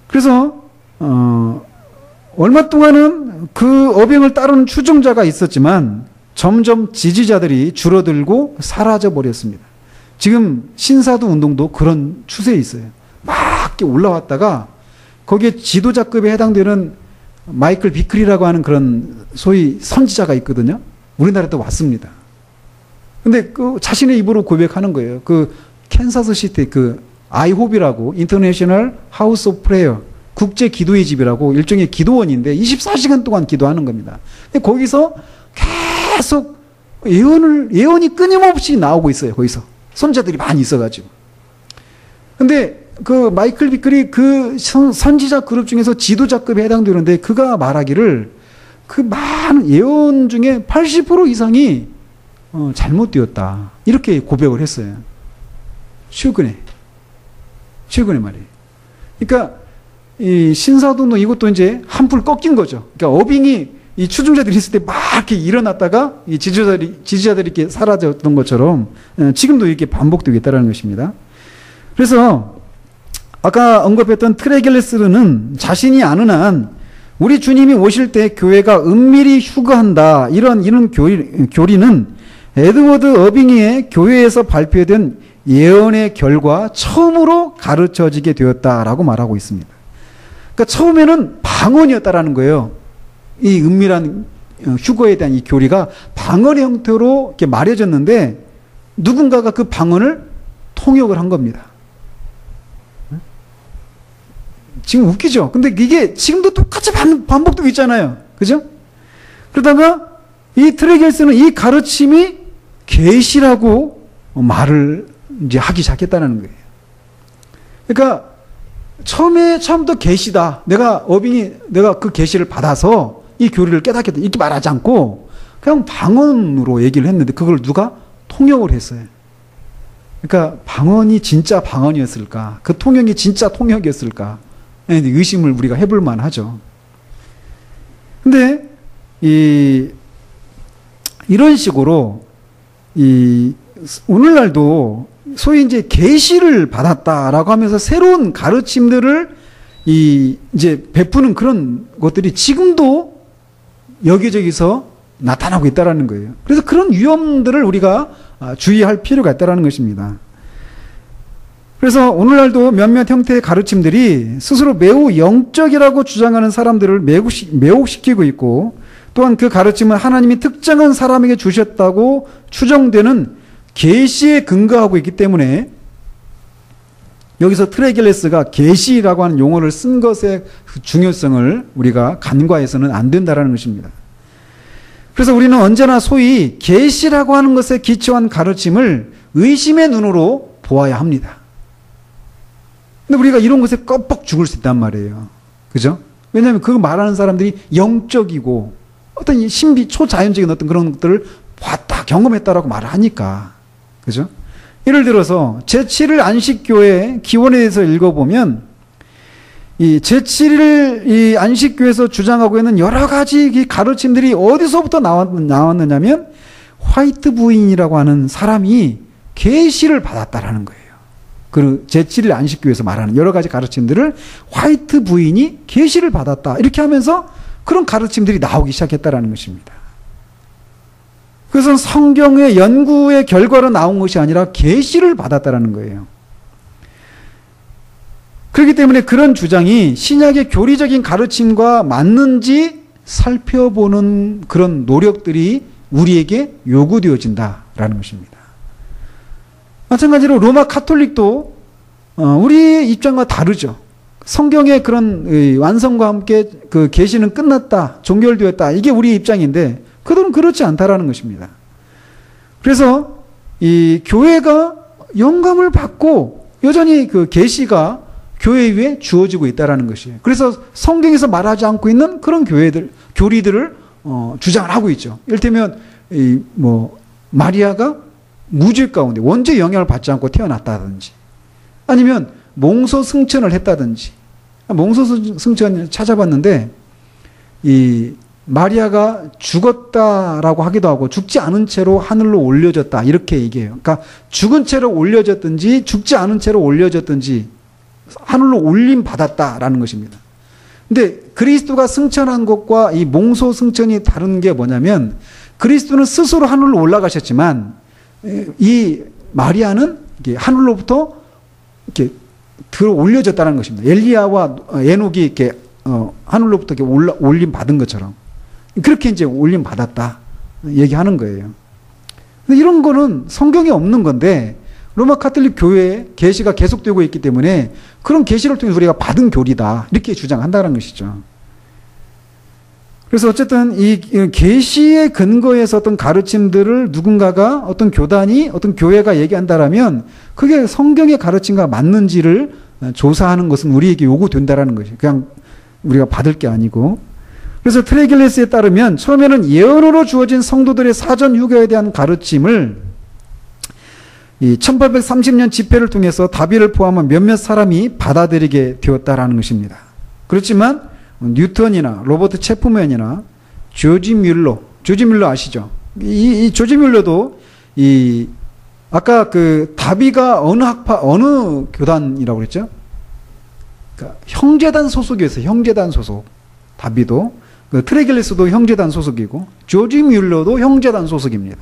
그래서 얼마 동안은 그 어빙을 따르는 추종자가 있었지만 점점 지지자들이 줄어들고 사라져 버렸습니다. 지금 신사도 운동도 그런 추세에 있어요. 막 이렇게 올라왔다가 거기에 지도자급에 해당되는 마이클 비클이라고 하는 그런 소위 선지자가 있거든요. 우리나라에도 왔습니다. 근데 그 자신의 입으로 고백하는 거예요. 그 캔사스 시티 그 아이홉이라고 인터내셔널 하우스 오브 프레이어 국제 기도의 집이라고 일종의 기도원인데 24시간 동안 기도하는 겁니다. 근데 거기서 계속 예언이 끊임없이 나오고 있어요. 거기서 선지자들이 많이 있어가지고. 근데 그 마이클 비클이 그 선지자 그룹 중에서 지도자급에 해당되는데 그가 말하기를 그 많은 예언 중에 80% 이상이 잘못되었다. 이렇게 고백을 했어요. 최근에 말이에요. 그러니까 이 신사도는 이것도 이제 한풀 꺾인 거죠. 그러니까 어빙이 이 추종자들이 있을 때 막 이렇게 일어났다가 이 지지자들이 이렇게 사라졌던 것처럼 지금도 이렇게 반복되고 있다는 것입니다. 그래서 아까 언급했던 트레겔레스르는 자신이 아는 한 우리 주님이 오실 때 교회가 은밀히 휴거한다. 이런 교리는 에드워드 어빙이의 교회에서 발표된 예언의 결과 처음으로 가르쳐지게 되었다라고 말하고 있습니다. 그러니까 처음에는 방언이었다라는 거예요. 이 은밀한 휴거에 대한 이 교리가 방언의 형태로 이렇게 말해졌는데 누군가가 그 방언을 통역을 한 겁니다. 지금 웃기죠? 근데 이게 지금도 똑같이 반복되고 있잖아요. 그죠? 그러다가 이 트레겔스는 이 가르침이 계시라고 말을 이제 하기 시작했다는 거예요. 그러니까 처음부터 계시다. 내가 그 계시를 받아서 이 교리를 깨닫겠다. 이렇게 말하지 않고 그냥 방언으로 얘기를 했는데 그걸 누가 통역을 했어요. 그러니까 방언이 진짜 방언이었을까? 그 통역이 진짜 통역이었을까? 의심을 우리가 해볼 만하죠. 근데 이런 식으로 오늘날도 소위 이제 계시를 받았다라고 하면서 새로운 가르침들을 이제 베푸는 그런 것들이 지금도 여기저기서 나타나고 있다라는 거예요. 그래서 그런 위험들을 우리가 주의할 필요가 있다라는 것입니다. 그래서 오늘날도 몇몇 형태의 가르침들이 스스로 매우 영적이라고 주장하는 사람들을 매혹시키고 있고, 또한 그 가르침은 하나님이 특정한 사람에게 주셨다고 추정되는 계시에 근거하고 있기 때문에 여기서 트레겔레스가 계시라고 하는 용어를 쓴 것의 중요성을 우리가 간과해서는 안 된다라는 것입니다. 그래서 우리는 언제나 소위 계시라고 하는 것에 기초한 가르침을 의심의 눈으로 보아야 합니다. 근데 우리가 이런 것에 껌뻑 죽을 수 있단 말이에요. 그죠? 왜냐하면 그 말하는 사람들이 영적이고 어떤 신비 초자연적인 어떤 그런 것들을 봤다, 경험했다라고 말을 하니까. 그죠? 예를 들어서 제7일 안식교회 기원에 대해서 읽어보면 이 제7일 이 안식교에서 주장하고 있는 여러 가지 이 가르침들이 어디서부터 나왔느냐면 화이트 부인이라고 하는 사람이 계시를 받았다라는 거예요. 그 제7일 안식교에서 말하는 여러 가지 가르침들을 화이트 부인이 계시를 받았다. 이렇게 하면서 그런 가르침들이 나오기 시작했다라는 것입니다. 그것은 성경의 연구의 결과로 나온 것이 아니라 계시를 받았다라는 거예요. 그렇기 때문에 그런 주장이 신약의 교리적인 가르침과 맞는지 살펴보는 그런 노력들이 우리에게 요구되어진다라는 것입니다. 마찬가지로 로마 카톨릭도 우리의 입장과 다르죠. 성경의 그런 완성과 함께 그 계시는 끝났다, 종결되었다. 이게 우리의 입장인데 그들은 그렇지 않다라는 것입니다. 그래서 이 교회가 영감을 받고 여전히 그 계시가 교회 위에 주어지고 있다라는 것이에요. 그래서 성경에서 말하지 않고 있는 그런 교리들을 주장을 하고 있죠. 이를테면 마리아가 무죄 가운데 원죄 영향을 받지 않고 태어났다든지, 아니면 몽소 승천을 했다든지. 몽소 승천 찾아봤는데 이 마리아가 죽었다라고 하기도 하고 죽지 않은 채로 하늘로 올려졌다 이렇게 얘기해요. 그러니까 죽은 채로 올려졌든지 죽지 않은 채로 올려졌든지 하늘로 올림 받았다라는 것입니다. 근데 그리스도가 승천한 것과 이 몽소 승천이 다른 게 뭐냐면, 그리스도는 스스로 하늘로 올라가셨지만 이 마리아는 이렇게 하늘로부터 이렇게 들어 올려졌다는 것입니다. 엘리야와 에녹이 이렇게 하늘로부터 이렇게 올림 받은 것처럼 그렇게 이제 올림 받았다 얘기하는 거예요. 근데 이런 거는 성경에 없는 건데 로마 카톨릭 교회에 계시가 계속되고 있기 때문에 그런 계시를 통해서 우리가 받은 교리다 이렇게 주장한다는 것이죠. 그래서 어쨌든 이 계시의 근거에서 어떤 가르침들을 누군가가 어떤 교단이 어떤 교회가 얘기한다라면 그게 성경의 가르침과 맞는지를 조사하는 것은 우리에게 요구된다라는 것이죠. 그냥 우리가 받을 게 아니고. 그래서 트레길레스에 따르면 처음에는 예언으로 주어진 성도들의 사전 휴교에 대한 가르침을 이 1830년 집회를 통해서 다비를 포함한 몇몇 사람이 받아들이게 되었다라는 것입니다. 그렇지만 뉴턴이나 로버트 체프맨이나 조지 뮬러 아시죠? 이 조지 뮬러도 이 아까 그 다비가 어느 교단이라고 그랬죠? 그러니까 형제단 소속이었어요. 형제단 소속. 다비도 그 트레길레스도 형제단 소속이고 조지 뮬러도 형제단 소속입니다.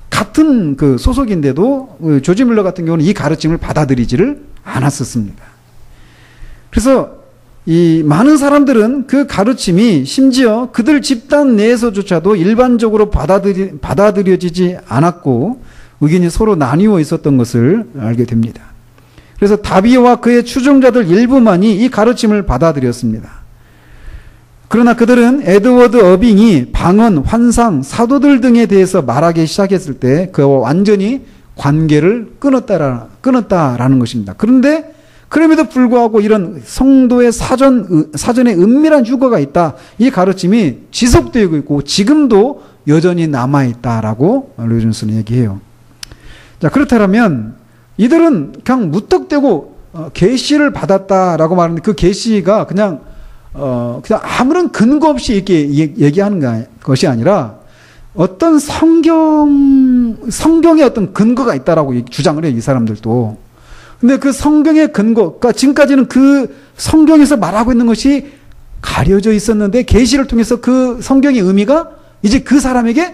같은 그 소속인데도 조지 뮬러 같은 경우는 이 가르침을 받아들이지를 않았었습니다. 그래서 이 많은 사람들은 그 가르침이 심지어 그들 집단 내에서조차도 일반적으로 받아들여지지 않았고 의견이 서로 나뉘어 있었던 것을 알게 됩니다. 그래서 다비와 그의 추종자들 일부만이 이 가르침을 받아들였습니다. 그러나 그들은 에드워드 어빙이 방언, 환상, 사도들 등에 대해서 말하기 시작했을 때 그와 완전히 관계를 끊었다라는 것입니다. 그런데 그럼에도 불구하고 이런 성도의 사전에 은밀한 휴거가 있다. 이 가르침이 지속되고 있고 지금도 여전히 남아있다라고 류준스는 얘기해요. 자, 그렇다면 이들은 그냥 무턱대고 계시를 받았다라고 말하는데 그 계시가 그냥 아무런 근거 없이 이렇게 얘기하는 것이 아니라 어떤 성경에 어떤 근거가 있다라고 주장을 해요, 이 사람들도. 근데 그 성경의 근거, 그러니까 지금까지는 그 성경에서 말하고 있는 것이 가려져 있었는데 계시를 통해서 그 성경의 의미가 이제 그 사람에게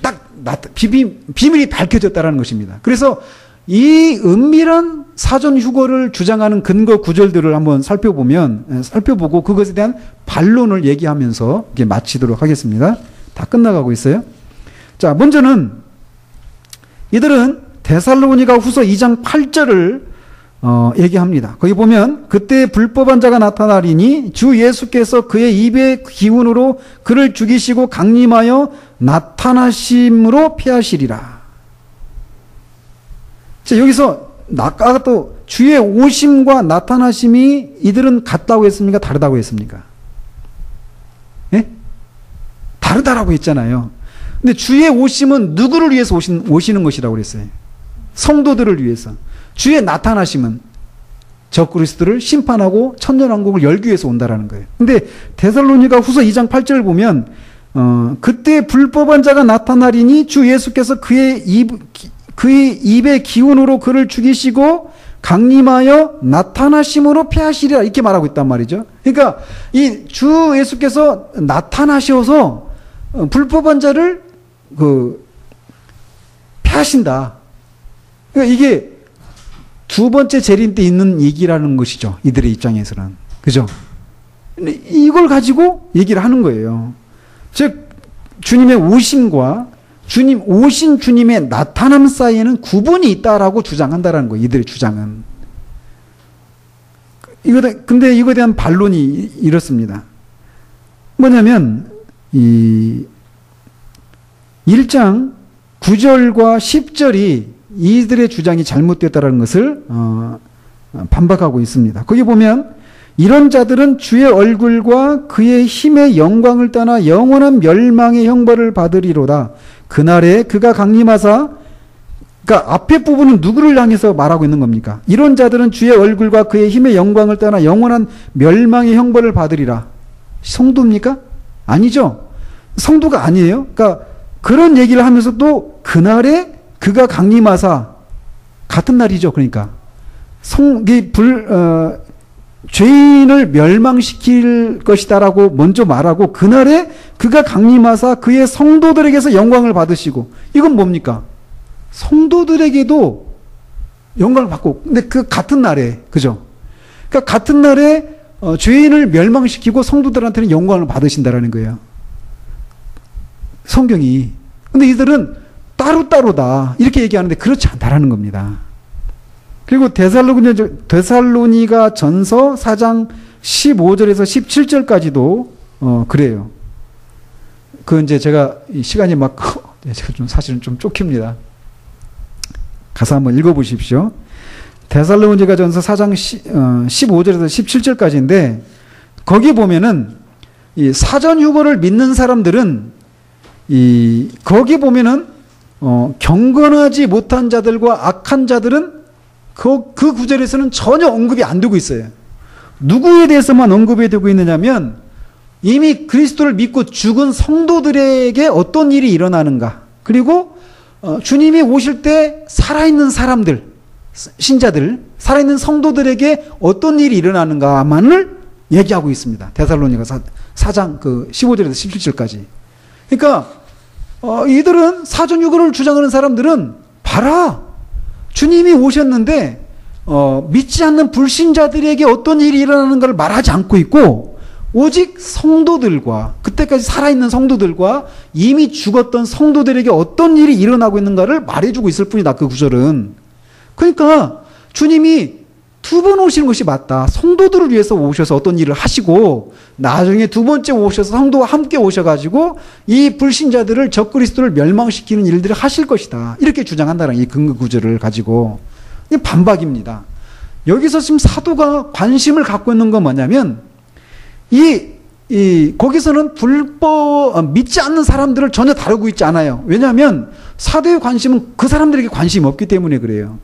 딱 비밀이 밝혀졌다라는 것입니다. 그래서 이 은밀한 사전 휴거를 주장하는 근거 구절들을 한번 살펴보고 그것에 대한 반론을 얘기하면서 이렇게 마치도록 하겠습니다. 다 끝나가고 있어요. 자, 먼저는 이들은 데살로니가 후서 2장 8절을 얘기합니다. 거기 보면 그때 불법한 자가 나타나리니 주 예수께서 그의 입의 기운으로 그를 죽이시고 강림하여 나타나심으로 피하시리라. 자, 여기서 아까 또 주의 오심과 나타나심이 이들은 같다고 했습니까? 다르다고 했습니까? 예? 다르다라고 했잖아요. 근데 주의 오심은 누구를 위해서 오시는 것이라고 그랬어요? 성도들을 위해서. 주의 나타나심은 적그리스도를 심판하고 천년왕국을 열기 위해서 온다라는 거예요. 근데 데살로니가 후서 2장 8절을 보면 그때 불법한 자가 나타나리니 주 예수께서 그의 입의 기운으로 그를 죽이시고 강림하여 나타나심으로 패하시리라 이렇게 말하고 있단 말이죠. 그러니까 이 주 예수께서 나타나셔서 불법한 자를 패하신다. 그러니까 이게 두 번째 재림 때 있는 얘기라는 것이죠. 이들의 입장에서는. 그죠? 근데 이걸 가지고 얘기를 하는 거예요. 즉 주님의 오심과 오신 주님의 나타남 사이에는 구분이 있다라고 주장한다라는 거예요. 이들의 주장은. 근데 이거에 대한 반론이 이렇습니다. 뭐냐면 이 1장 9절과 10절이 이들의 주장이 잘못됐다는 것을 반박하고 있습니다. 거기 보면 이런 자들은 주의 얼굴과 그의 힘의 영광을 떠나 영원한 멸망의 형벌을 받으리로다. 그날에 그가 강림하사, 그러니까 앞에 부분은 누구를 향해서 말하고 있는 겁니까? 이런 자들은 주의 얼굴과 그의 힘의 영광을 떠나 영원한 멸망의 형벌을 받으리라. 성도입니까? 아니죠. 성도가 아니에요. 그러니까 그런 얘기를 하면서 또 그날에 그가 강림하사, 같은 날이죠. 그러니까 죄인을 멸망시킬 것이다라고 먼저 말하고 그날에 그가 강림하사 그의 성도들에게서 영광을 받으시고, 이건 뭡니까? 성도들에게도 영광을 받고, 근데 그 같은 날에, 그죠? 그러니까 같은 날에 죄인을 멸망시키고 성도들한테는 영광을 받으신다라는 거예요. 성경이. 근데 이들은 따로따로다 이렇게 얘기하는데 그렇지 않다라는 겁니다. 그리고 데살로니가 전서 4장 15절에서 17절까지도 그래요. 이제 제가 시간이 제가 사실은 좀 쫓깁니다. 가서 한번 읽어보십시오. 데살로니가 전서 4장 15절에서 17절까지인데 거기 보면은 이 사전 유고를 믿는 사람들은 거기 보면은 경건하지 못한 자들과 악한 자들은 그 구절에서는 전혀 언급이 안 되고 있어요. 누구에 대해서만 언급이 되고 있느냐면 이미 그리스도를 믿고 죽은 성도들에게 어떤 일이 일어나는가, 그리고 주님이 오실 때 살아있는 사람들, 신자들, 살아있는 성도들에게 어떤 일이 일어나는가만을 얘기하고 있습니다. 데살로니가 4장 15절에서 17절까지. 그러니까 이들은 사전유고를 주장하는 사람들은 봐라, 주님이 오셨는데 믿지 않는 불신자들에게 어떤 일이 일어나는 걸 말하지 않고 있고, 오직 성도들과, 그때까지 살아있는 성도들과 이미 죽었던 성도들에게 어떤 일이 일어나고 있는가를 말해주고 있을 뿐이다, 그 구절은. 그러니까 주님이 두 번 오시는 것이 맞다. 성도들을 위해서 오셔서 어떤 일을 하시고, 나중에 두 번째 오셔서 성도와 함께 오셔가지고 이 불신자들을, 적그리스도를 멸망시키는 일들을 하실 것이다, 이렇게 주장한다는 이 근거 구절을 가지고 반박입니다. 여기서 지금 사도가 관심을 갖고 있는 건 뭐냐면 거기서는 믿지 않는 사람들을 전혀 다루고 있지 않아요. 왜냐하면 사도의 관심은 그 사람들에게 관심이 없기 때문에 그래요.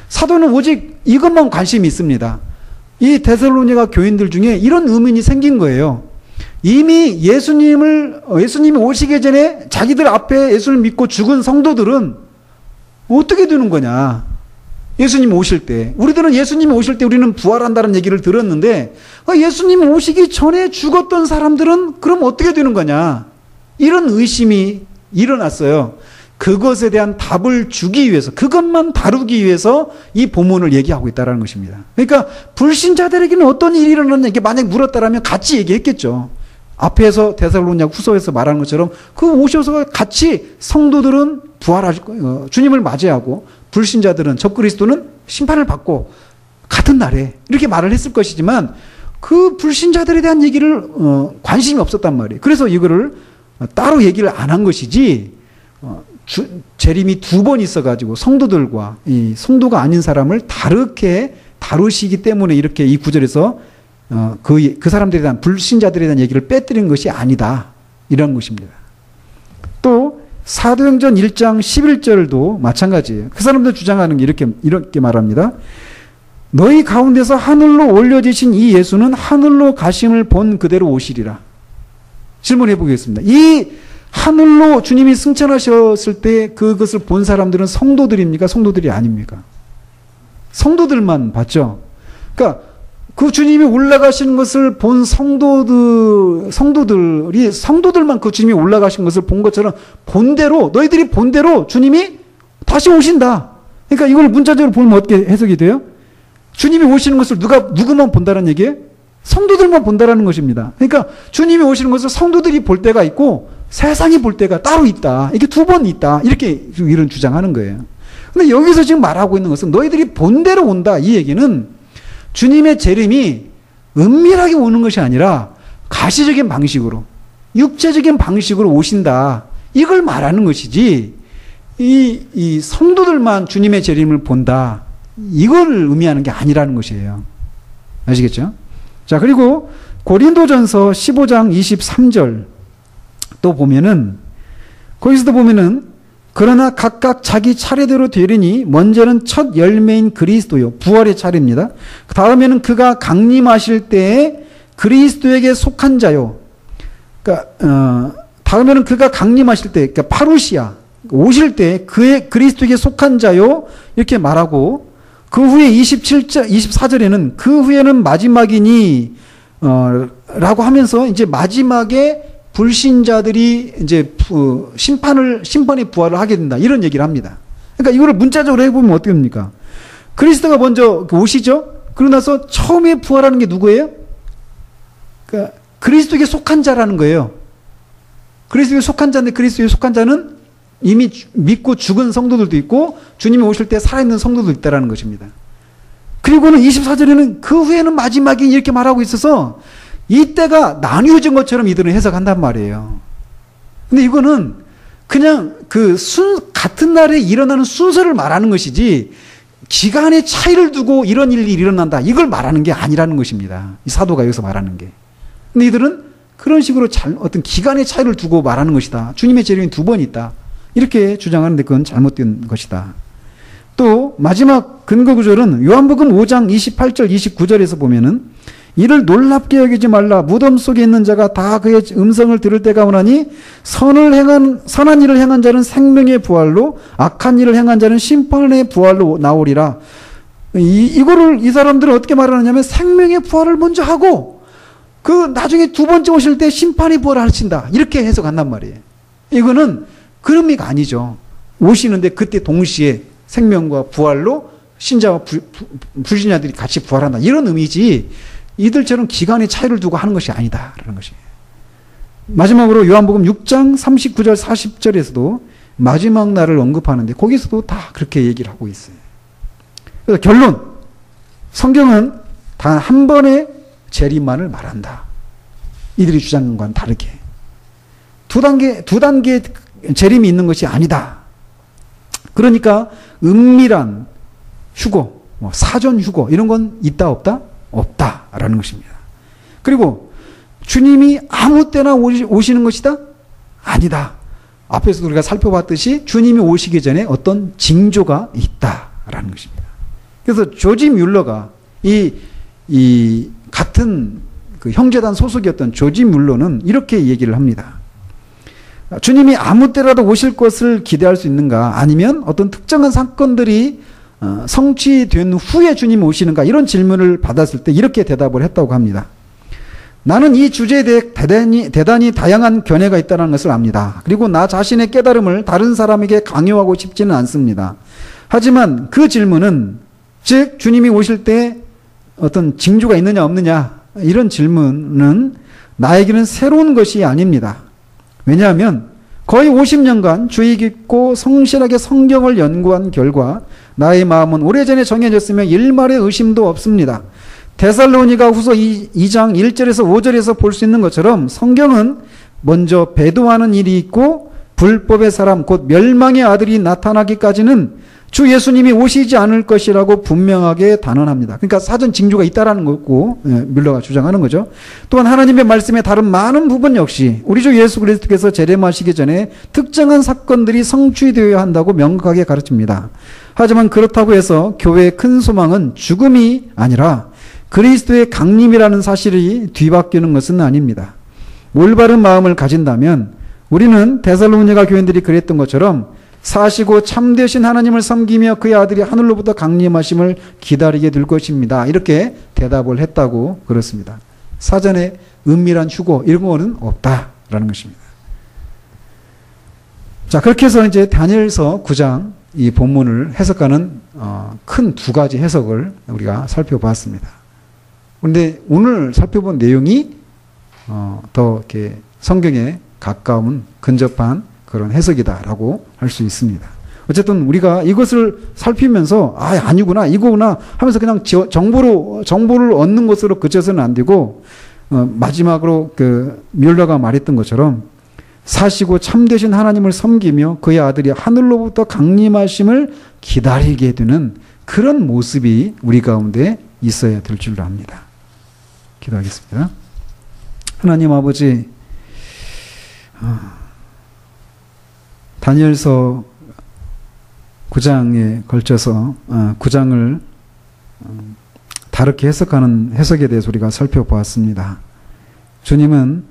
사도는 오직 이것만 관심이 있습니다. 이 데살로니가 교인들 중에 이런 의문이 생긴 거예요. 이미 예수님이 오시기 전에 자기들 앞에 예수를 믿고 죽은 성도들은 어떻게 되는 거냐? 예수님 오실 때. 우리들은 예수님이 오실 때 우리는 부활한다는 얘기를 들었는데, 예수님 오시기 전에 죽었던 사람들은 그럼 어떻게 되는 거냐? 이런 의심이 일어났어요. 그것에 대한 답을 주기 위해서, 그것만 다루기 위해서 이 본문을 얘기하고 있다는 것입니다. 그러니까 불신자들에게는 어떤 일이 일어났냐, 이게 만약 물었다라면 같이 얘기했겠죠. 앞에서 데살로니가 후서에서 말하는 것처럼 그 오셔서 같이 성도들은 부활할 주님을 맞이하고, 불신자들은, 적그리스도는 심판을 받고 같은 날에, 이렇게 말을 했을 것이지만 그 불신자들에 대한 얘기를 관심이 없었단 말이에요. 그래서 이거를 따로 얘기를 안 한 것이지, 재림이 두 번 있어가지고 성도들과 이 성도가 아닌 사람을 다르게 다루시기 때문에 이렇게 이 구절에서 그 사람들에 대한, 불신자들에 대한 얘기를 빼뜨린 것이 아니다, 이런 것입니다. 또 사도행전 1장 11절도 마찬가지예요. 그 사람들 주장하는 게 이렇게 말합니다. 너희 가운데서 하늘로 올려지신 이 예수는 하늘로 가심을 본 그대로 오시리라. 질문해 보겠습니다. 이 하늘로 주님이 승천하셨을 때 그것을 본 사람들은 성도들입니까? 성도들이 아닙니까? 성도들만 봤죠. 그러니까 그 주님이 올라가시는 것을 본 성도들만 그 주님이 올라가신 것을 본 것처럼 본대로, 너희들이 본대로 주님이 다시 오신다. 그러니까 이걸 문자적으로 보면 어떻게 해석이 돼요? 주님이 오시는 것을 누구만 본다는 얘기예요? 성도들만 본다라는 것입니다. 그러니까 주님이 오시는 것을 성도들이 볼 때가 있고 세상이 볼 때가 따로 있다. 이게 두 번 있다. 이렇게 이런 주장하는 거예요. 근데 여기서 지금 말하고 있는 것은 너희들이 본대로 온다. 이 얘기는 주님의 재림이 은밀하게 오는 것이 아니라 가시적인 방식으로, 육체적인 방식으로 오신다. 이걸 말하는 것이지, 이 성도들만 주님의 재림을 본다. 이걸 의미하는 게 아니라는 것이에요. 아시겠죠? 자, 그리고 고린도전서 15장 23절 또 보면은, 거기서도 보면은, 그러나 각각 자기 차례대로 되리니 먼저는 첫 열매인 그리스도요. 부활의 차례입니다. 다음에는 그가 강림하실 때에 그리스도에게 속한 자요. 그러니까 다음에는 그가 강림하실 때, 그러니까 파루시아 오실 때 그의 그리스도에게 속한 자요. 이렇게 말하고, 그 후에 24절에는 그 후에는 마지막이니 라고 하면서 이제 마지막에 불신자들이 이제 심판의 부활을 하게 된다. 이런 얘기를 합니다. 그러니까 이거를 문자적으로 해보면 어떻게 됩니까? 그리스도가 먼저 오시죠? 그러고 나서 처음에 부활하는 게 누구예요? 그러니까 그리스도에게 속한 자라는 거예요. 그리스도에게 속한 자인데 그리스도에게 속한 자는 이미 믿고 죽은 성도들도 있고 주님이 오실 때 살아있는 성도도 있다라는 것입니다. 그리고는 24절에는 그 후에는 마지막이 이렇게 말하고 있어서 이때가 나뉘어진 것처럼 이들은 해석한단 말이에요. 근데 이거는 그냥 같은 날에 일어나는 순서를 말하는 것이지 기간의 차이를 두고 이런 일이 일어난다. 이걸 말하는 게 아니라는 것입니다. 이 사도가 여기서 말하는 게. 근데 이들은 그런 식으로 어떤 기간의 차이를 두고 말하는 것이다. 주님의 재림이 두 번 있다. 이렇게 주장하는데 그건 잘못된 것이다. 또 마지막 근거 구절은 요한복음 5장 28절 29절에서 보면은 이를 놀랍게 여기지 말라. 무덤 속에 있는 자가 다 그의 음성을 들을 때가 오나니 선한 일을 행한 자는 생명의 부활로 악한 일을 행한 자는 심판의 부활로 나오리라. 이거를 이 사람들은 어떻게 말하느냐면 생명의 부활을 먼저 하고 그 나중에 두 번째 오실 때 심판의 부활을 하신다. 이렇게 해석한단 말이에요. 이거는 그런 의미가 아니죠. 오시는데 그때 동시에 생명과 부활로 신자와 불신자들이 같이 부활한다. 이런 의미지 이들처럼 기간의 차이를 두고 하는 것이 아니다라는 것이에요. 마지막으로 요한복음 6장 39절 40절에서도 마지막 날을 언급하는데 거기서도 다 그렇게 얘기를 하고 있어요. 그래서 결론, 성경은 단 한 번의 재림만을 말한다. 이들이 주장한 건 다르게 두 단계 재림이 있는 것이 아니다. 그러니까 은밀한 휴거, 사전 휴거 이런 건 있다 없다? 없다라는 것입니다. 그리고 주님이 아무 때나 오시는 것이다? 아니다. 앞에서 우리가 살펴봤듯이 주님이 오시기 전에 어떤 징조가 있다라는 것입니다. 그래서 조지 뮬러가 이 같은 그 형제단 소속이었던 조지 뮬러는 이렇게 얘기를 합니다. 주님이 아무 때라도 오실 것을 기대할 수 있는가? 아니면 어떤 특정한 사건들이 성취된 후에 주님이 오시는가? 이런 질문을 받았을 때 이렇게 대답을 했다고 합니다. 나는 이 주제에 대해 대단히 다양한 견해가 있다는 것을 압니다. 그리고 나 자신의 깨달음을 다른 사람에게 강요하고 싶지는 않습니다. 하지만 그 질문은, 즉 주님이 오실 때 어떤 징조가 있느냐 없느냐 이런 질문은 나에게는 새로운 것이 아닙니다. 왜냐하면 거의 50년간 주의 깊고 성실하게 성경을 연구한 결과 나의 마음은 오래전에 정해졌으며 일말의 의심도 없습니다. 데살로니가 후서 2장 1절에서 5절에서 볼 수 있는 것처럼 성경은 먼저 배도하는 일이 있고 불법의 사람 곧 멸망의 아들이 나타나기까지는 주 예수님이 오시지 않을 것이라고 분명하게 단언합니다. 그러니까 사전 징조가 있다라는 거고 뮬러가 주장하는 거죠. 또한 하나님의 말씀의 다른 많은 부분 역시 우리 주 예수 그리스도께서 재림하시기 전에 특정한 사건들이 성취되어야 한다고 명확하게 가르칩니다. 하지만 그렇다고 해서 교회의 큰 소망은 죽음이 아니라 그리스도의 강림이라는 사실이 뒤바뀌는 것은 아닙니다. 올바른 마음을 가진다면 우리는 데살로니가 교인들이 그랬던 것처럼 사시고 참되신 하나님을 섬기며 그의 아들이 하늘로부터 강림하심을 기다리게 될 것입니다. 이렇게 대답을 했다고 그렇습니다. 사전에 은밀한 휴고 이런 거는 없다라는 것입니다. 자, 그렇게 해서 이제 다니엘서 9장 이 본문을 해석하는 큰 두 가지 해석을 우리가 살펴봤습니다. 그런데 오늘 살펴본 내용이 더 이렇게 성경에 가까운 근접한 그런 해석이다라고 할 수 있습니다. 어쨌든 우리가 이것을 살피면서 아니구나 이거구나 하면서 그냥 정보를 얻는 것으로 그쳐서는 안 되고 마지막으로 그 뮬러가 말했던 것처럼 사시고 참되신 하나님을 섬기며 그의 아들이 하늘로부터 강림하심을 기다리게 되는 그런 모습이 우리 가운데 있어야 될 줄 압니다. 기도하겠습니다. 하나님 아버지, 다니엘서 9장에 걸쳐서 9장을 다르게 해석하는 해석에 대해서 우리가 살펴보았습니다. 주님은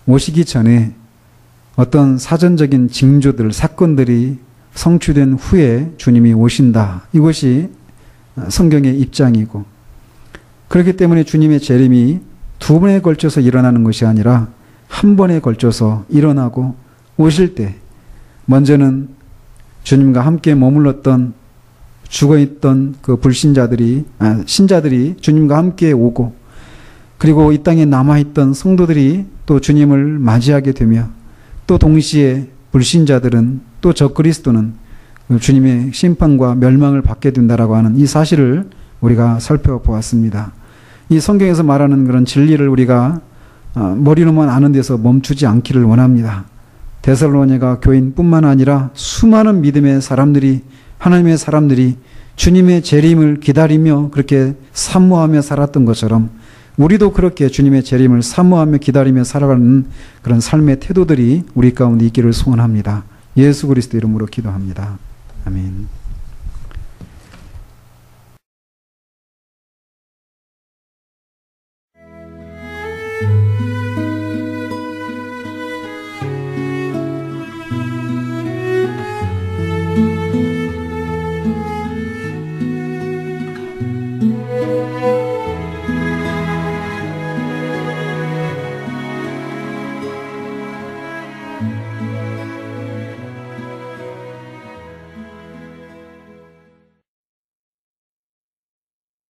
오시기 전에 어떤 사전적인 징조들, 사건들이 성취된 후에 주님이 오신다. 이것이 성경의 입장이고, 그렇기 때문에 주님의 재림이 두 번에 걸쳐서 일어나는 것이 아니라 한 번에 걸쳐서 일어나고 오실 때 먼저는 주님과 함께 머물렀던 죽어있던 그 신자들이 주님과 함께 오고, 그리고 이 땅에 남아있던 성도들이 또 주님을 맞이하게 되며, 또 동시에 불신자들은 또 적그리스도는 주님의 심판과 멸망을 받게 된다라고 하는 이 사실을 우리가 살펴보았습니다. 이 성경에서 말하는 그런 진리를 우리가 머리로만 아는 데서 멈추지 않기를 원합니다. 데살로니가 교인뿐만 아니라 수많은 믿음의 사람들이, 하나님의 사람들이 주님의 재림을 기다리며 그렇게 사모하며 살았던 것처럼 우리도 그렇게 주님의 재림을 사모하며 기다리며 살아가는 그런 삶의 태도들이 우리 가운데 있기를 소원합니다. 예수 그리스도 이름으로 기도합니다. 아멘.